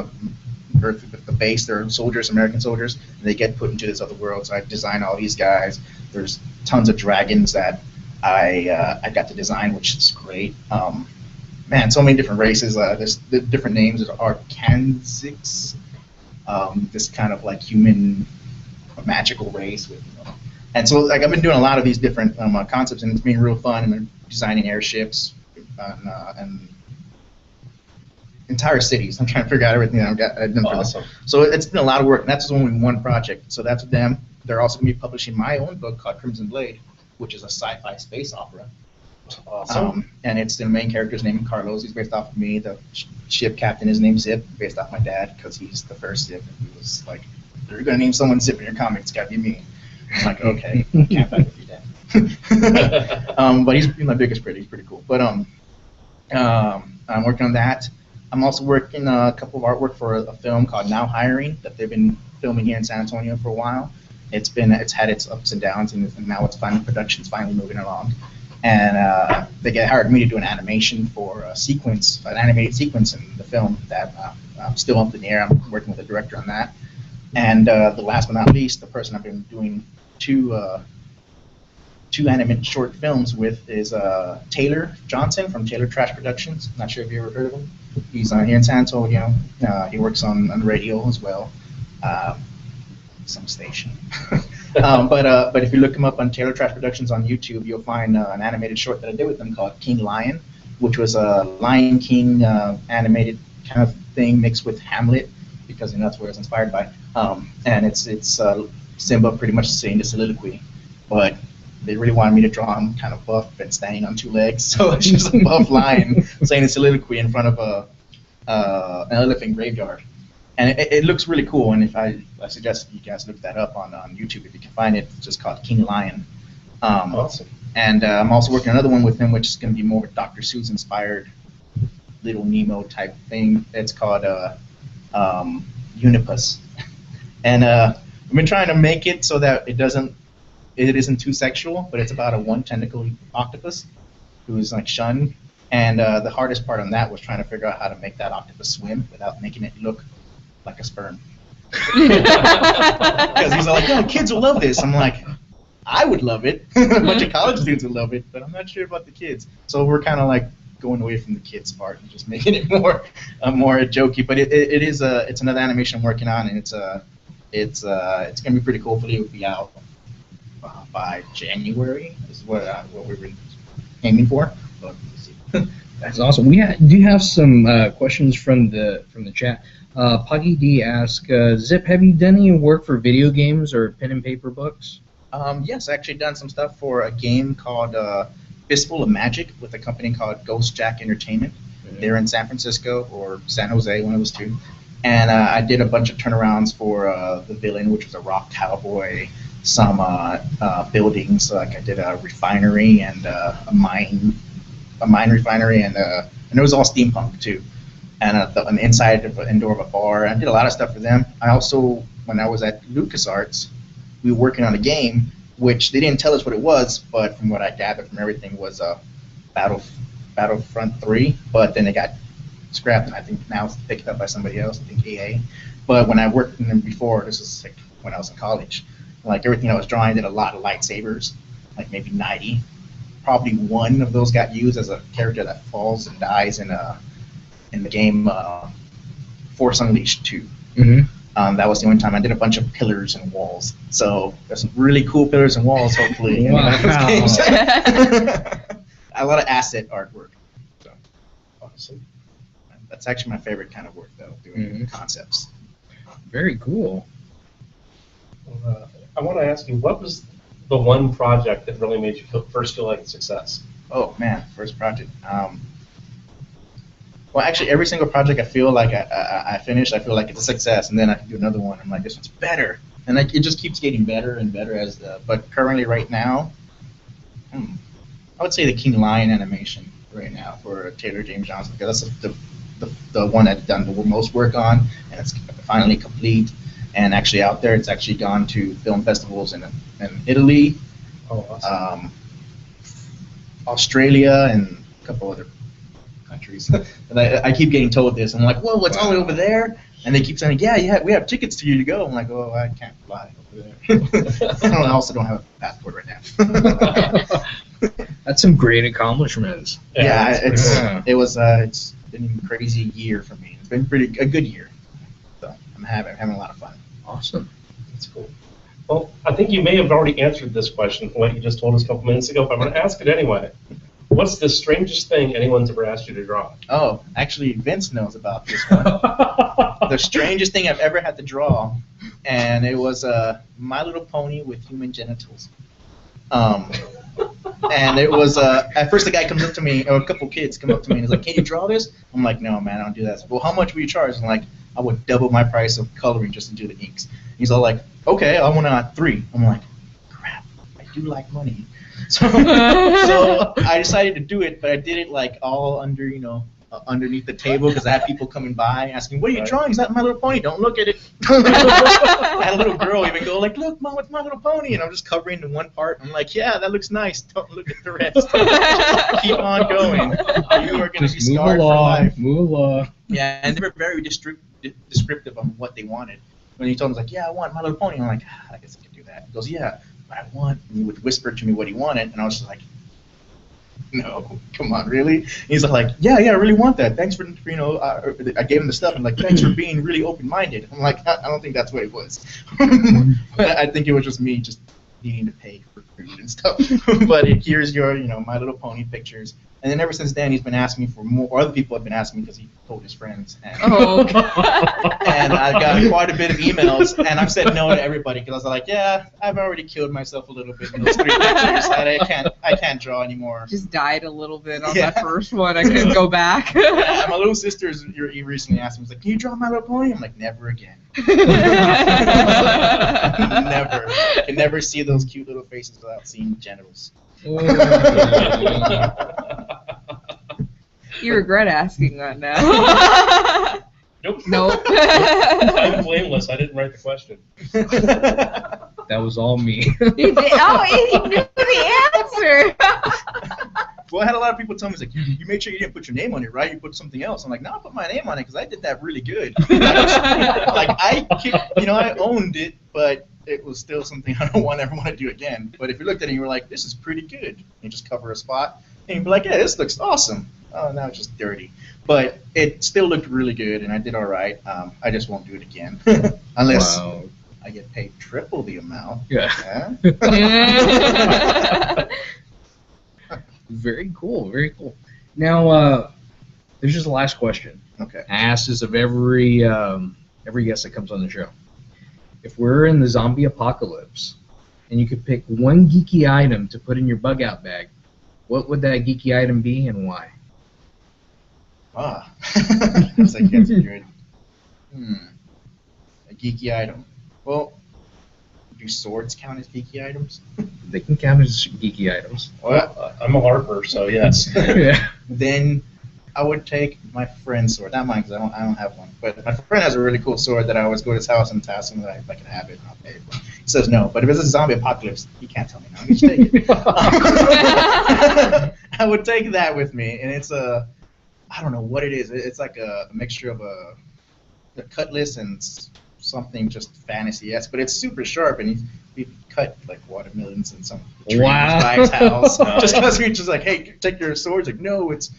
Earth, the base, they're soldiers, American soldiers, and they get put into this other world. So I designed all these guys. There's tons of dragons that I got to design, which is great. Man, so many different races. There's the different names. There's Arkansas, this kind of like human magical race with, and so like I've been doing a lot of these different concepts, and it's been real fun. And designing airships and entire cities. I'm trying to figure out everything that I've done for this. Awesome. So it's been a lot of work, and that's only one project. So that's with them. They're also going to be publishing my own book called Crimson Blade, which is a sci-fi space opera. Awesome. And it's the main character's name Carlos. He's based off of me. The ship captain is named Zip, based off my dad, because he's the first Zip. And he was like, "If you're going to name someone Zip in your comic, it's got to be me." I'm like, okay, can't fight with your dad. But he's my biggest critic. He's pretty cool. But I'm working on that. I'm also working a couple of artwork for a film called Now Hiring that they've been filming here in San Antonio for a while. It's had its ups and downs, and now it's production's finally moving along. And they hired me to do an animation for an animated sequence in the film that I'm still up in the air. I'm working with the director on that. And the last but not least, the person I've been doing two animated short films with is Taylor Johnson from Taylor Trash Productions. Not sure if you ever heard of him. He's here in San Antonio. He works on radio as well, some station. But if you look him up on Taylor Trash Productions on YouTube, you'll find an animated short that I did with them called King Lion, which was a Lion King animated kind of thing mixed with Hamlet, because that's where it's inspired by. And it's Simba pretty much saying the soliloquy, but they really wanted me to draw him kind of buff and standing on two legs, so it's just a buff lion saying a soliloquy in front of an elephant graveyard. And it looks really cool, and I suggest you guys look that up on YouTube if you can find it. It's just called King Lion. Awesome. And I'm also working on another one with him, which is going to be more of a Dr. Seuss inspired Little Nemo type thing. It's called Unipus. And I've been trying to make it so that it isn't too sexual, but it's about a one-tentacled octopus who's like shunned. And the hardest part on that was trying to figure out how to make that octopus swim without making it look like a sperm. Because he's like, "Oh, kids will love this." I'm like, I would love it. A bunch of college students would love it, but I'm not sure about the kids. So we're kind of like going away from the kids part and just making it more jokey. But it's another animation I'm working on, and it's gonna be pretty cool. Hopefully, it will be out by January. Is what we were aiming for. But we'll see. That's awesome. We do have some questions from the chat. Puggy D asks, Zip, have you done any work for video games or pen and paper books? Yes, I actually done some stuff for a game called Fistful of Magic with a company called Ghost Jack Entertainment. Mm-hmm. They're in San Francisco or San Jose, one of those two. And I did a bunch of turnarounds for the villain, which was a rock cowboy, some buildings, like I did a refinery and a mine refinery, and it was all steampunk too. And an inside of an indoor of a bar. I did a lot of stuff for them. I also, when I was at LucasArts, we were working on a game which they didn't tell us what it was, but from what I gathered from everything was Battlefront 3. But then it got scrapped, and I think now it's picked up by somebody else. I think EA. But when I worked in them before, this was like when I was in college. Like everything I was drawing, I did a lot of lightsabers, like maybe 90. Probably one of those got used as a character that falls and dies in the game Force Unleashed 2. Mm-hmm. That was the only time I did a bunch of pillars and walls. So there's some really cool pillars and walls, hopefully. Wow. A lot of asset artwork. So Awesome. that's actually my favorite kind of work, though, doing concepts. Very cool. I want to ask you, what was the one project that really made you first feel like a success? Oh man, first project. Well, actually, every single project I feel like I finish, I feel like it's a success, and then I can do another one. I'm like, this one's better, and like it just keeps getting better and better as the. But currently, right now, I would say the King Lion animation right now for Taylor James Johnson, because that's the one I've done the most work on, and it's finally complete and actually out there. It's actually gone to film festivals in Italy. Oh, awesome. Australia and a couple other countries. And I keep getting told this. I'm like, whoa, it's all the way over there? And they keep saying, yeah, we have tickets to you to go. I'm like, oh, I can't fly over there. I also don't have a passport right now. That's some great accomplishments. Yeah, Yeah. it's been a crazy year for me. It's been a good year. So I'm having a lot of fun. Awesome. That's cool. Well, I think you may have already answered this question from what you just told us a couple minutes ago, but I'm going to ask it anyway. What's the strangest thing anyone's ever asked you to draw? Oh, actually, Vince knows about this one. The strangest thing I've ever had to draw, and it was My Little Pony with human genitals. And it was, at first the guy comes up to me, or a couple kids come up to me and is like, can you draw this? I'm like, no, man, I don't do that. So, well, how much will you charge? I'm like, I would double my price of coloring just to do the inks. He's all like, okay, I want 3. I'm like, crap, I do like money. So I decided to do it, but I did it like all under, underneath the table because I had people coming by asking, what are you drawing? Is that My Little Pony? Don't look at it. I had a little girl even go like, look, Mom, it's My Little Pony. And I'm just covering the one part. I'm like, yeah, that looks nice. Don't look at the rest. Keep on going. You are going to be scarred for life. Move along. Yeah, and they were very descriptive on what they wanted. When he told me, like, yeah, I want My Little Pony. I'm like, I guess I can do that. He goes, yeah, but I want, and he would whisper to me what he wanted, and I was just like, no, come on, really? And he's like, yeah, I really want that. Thanks for, I gave him the stuff, and like, thanks for being really open-minded. I'm like, I don't think that's what it was. I think it was just me just needing to pay for food and stuff. But here's your, My Little Pony pictures. And then ever since then, he's been asking me for more, or other people have been asking me because he told his friends. And, and I've got quite a bit of emails, and I've said no to everybody because I was like, yeah, I've already killed myself a little bit in those 3 pictures. I can't draw anymore. Just died a little bit on that first one. I couldn't go back. Yeah, my little sister he recently asked me, he's like, can you draw My Little Pony? I'm like, never again. Never. I can never see those cute little faces without seeing genitals. You regret asking that now. Nope. I'm blameless. I didn't write the question. That was all me. You did? Oh, he knew the answer. Well, I had a lot of people tell me, like, you made sure you didn't put your name on it, right? You put something else. I'm like, no, I put my name on it because I did that really good. I owned it, but it was still something I don't ever want to do again. But if you looked at it and you were like, this is pretty good, you just cover a spot, and you'd be like, yeah, this looks awesome. Oh, now it's just dirty. But it still looked really good, and I did all right. I just won't do it again. Unless I get paid triple the amount. Yeah. Very cool, very cool. Now, there's just the last question. Okay. I ask this of every guest that comes on the show. If we're in the zombie apocalypse, and you could pick one geeky item to put in your bug out bag, what would that geeky item be and why? That's good. A geeky item. Well, do swords count as geeky items? They can count as geeky items. Well, I'm a LARPer, so yes. Yeah. Then I would take my friend's sword. Not mine, because I don't have one. But my friend has a really cool sword that I always go to his house and task him that if I can have it, I'll pay it. He says no. But if it's a zombie apocalypse, he can't tell me no. Just take it. I would take that with me, and it's I don't know what it is. It's like a mixture of a cutlass and something just fantasy-esque, but it's super sharp, and we cut like watermelons in some tree by his house. Just because we just like, hey, take your swords. Like, no, it's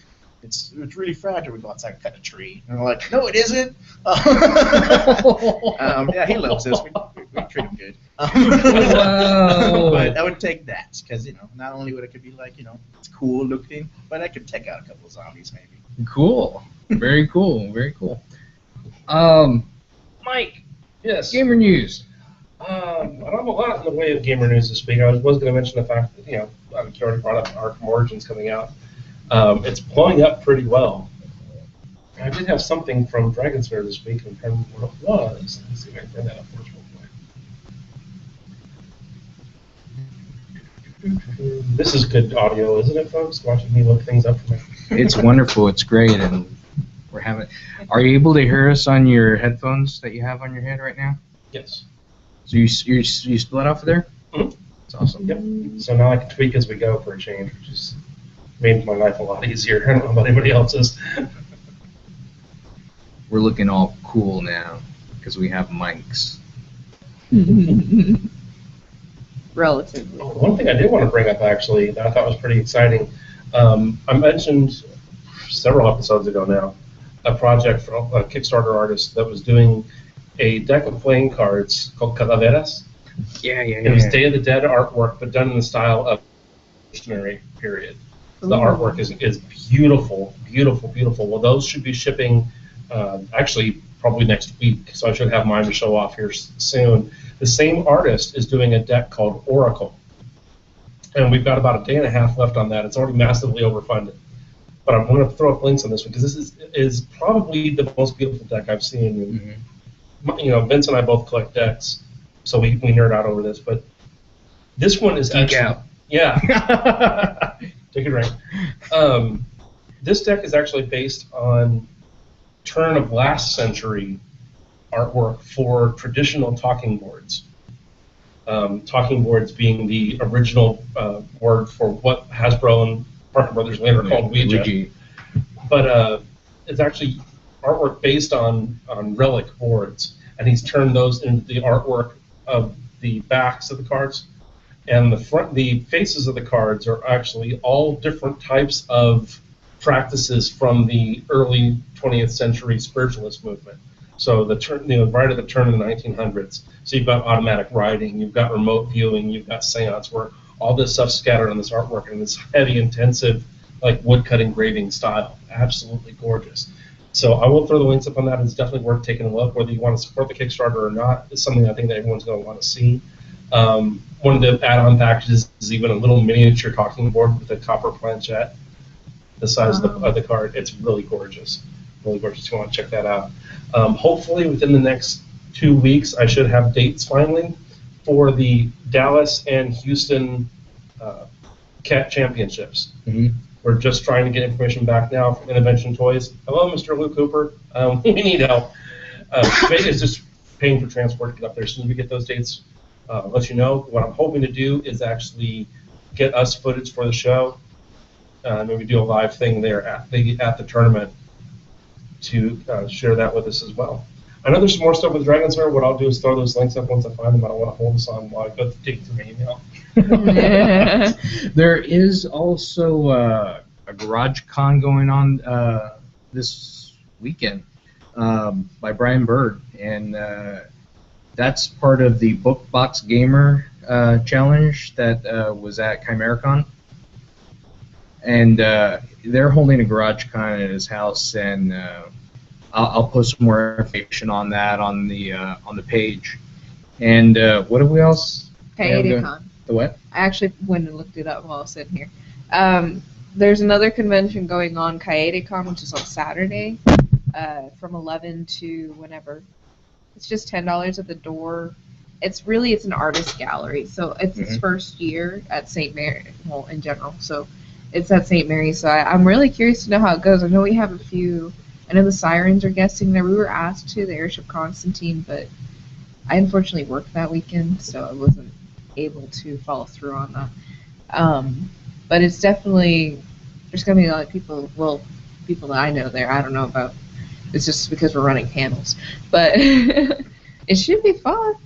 really fragile. We go outside and cut a tree, and we're like, no, it isn't. Yeah, he loves this. We treat him good. But I would take that because not only would it could be like it's cool looking, but I could take out a couple of zombies maybe. Cool. Very cool. Very cool. Mike. Yes. Gamer news. I don't have a lot in the way of gamer news this week. I was going to mention the fact that I already brought up Arkham Origins coming out. It's blowing up pretty well. I did have something from Dragon's Fair this week. I'm trying to remember what it was. Let's see if I can bring that up for you. This is good audio, isn't it, folks? Watching me look things up for me. It's wonderful. It's great, and we're having. Are you able to hear us on your headphones that you have on your head right now? Yes. So you split off there? Mm-hmm. That's awesome. Yep. So now I can tweak as we go for a change, which is made my life a lot easier. I don't know about anybody else's. We're looking all cool now because we have mics. Relatively. Oh, one thing I did want to bring up, actually, that I thought was pretty exciting. I mentioned several episodes ago now a project from a Kickstarter artist that was doing a deck of playing cards called Calaveras. Yeah. It was Day of the Dead artwork, but done in the style of the period. So the artwork is beautiful, beautiful, beautiful. Well, those should be shipping actually probably next week, so I should have mine to show off here soon. The same artist is doing a deck called Oracle, and we've got about a day and a half left on that. It's already massively overfunded, but I'm going to throw up links on this one because this is probably the most beautiful deck I've seen. You know, Vince and I both collect decks, so we nerd out over this, but this one is Geek out. Yeah. Take a drink. This deck is actually based on turn of last century artwork for traditional talking boards. Talking boards being the original word for what Hasbro and Parker Brothers later called Ouija. But it's actually artwork based on relic boards, and he's turned those into the artwork of the backs of the cards. And the faces of the cards are actually all different types of practices from the early 20th century spiritualist movement. So right at the turn of the 1900s. So you've got automatic writing, you've got remote viewing, you've got seance work, all this stuff scattered on this artwork in this heavy, intensive, like woodcut engraving style. Absolutely gorgeous. So I will throw the links up on that. It's definitely worth taking a look. Whether you want to support the Kickstarter or not, it's something I think that everyone's going to want to see. One of the add-on packages is even a little miniature talking board with a copper planchette, the size of the card. It's really gorgeous. Really gorgeous. You want to check that out. Hopefully within the next 2 weeks, I should have dates finally for the Dallas and Houston Cat Championships. We're just trying to get information back now from Intervention Toys. Hello, Mr. Lou Cooper. We need help. It's just paying for transport to get up there. As soon as we get those dates, let you know. What I'm hoping to do is actually get us footage for the show. Maybe do a live thing there at the tournament to share that with us as well. I know there's some more stuff with Dragon's Lair. What I'll do is throw those links up once I find them. I don't want to hold this on while I go dig through my email. There is also a Garage Con going on this weekend by Brian Bird, and that's part of the Book Box Gamer challenge that was at ChimeraCon. And they're holding a Garage Con at his house, and I'll post some more information on that on the page. And what have we else? Kaedecon. The what? I actually went and looked it up while I was sitting here. There's another convention going on, Kaedecon, which is on Saturday, from 11 to whenever. It's just $10 at the door. It's an artist gallery, so it's its first year at St. Mary, well, in general. So it's at St. Mary's. So I'm really curious to know how it goes. I know we have a few. I know the Sirens are guesting there. We were asked to, the Airship Constantine, but I unfortunately worked that weekend, so I wasn't able to follow through on that. But it's definitely, there's going to be a lot of people, well, people that I know there, I don't know about. It's just because we're running panels. But it should be fun.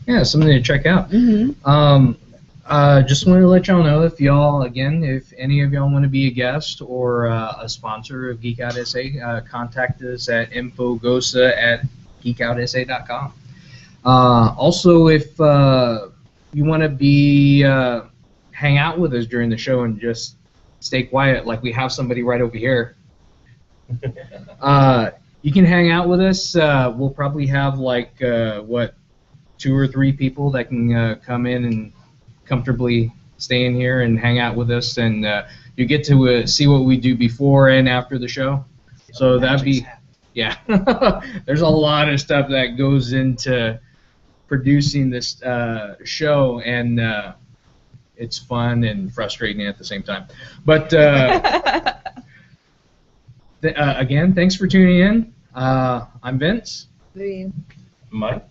Yeah, something to check out. Just wanted to let y'all know if any of y'all want to be a guest or a sponsor of Geek Out SA, contact us at infogosa@geekoutsa.com. Also, if you want to hang out with us during the show and just stay quiet, like we have somebody right over here, you can hang out with us. We'll probably have 2 or 3 people that can come in and comfortably stay in here and hang out with us, and you get to see what we do before and after the show. So that'd be, yeah. There's a lot of stuff that goes into producing this show, and it's fun and frustrating at the same time. But again, thanks for tuning in. I'm Vince. Mike.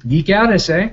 Geek Out SA.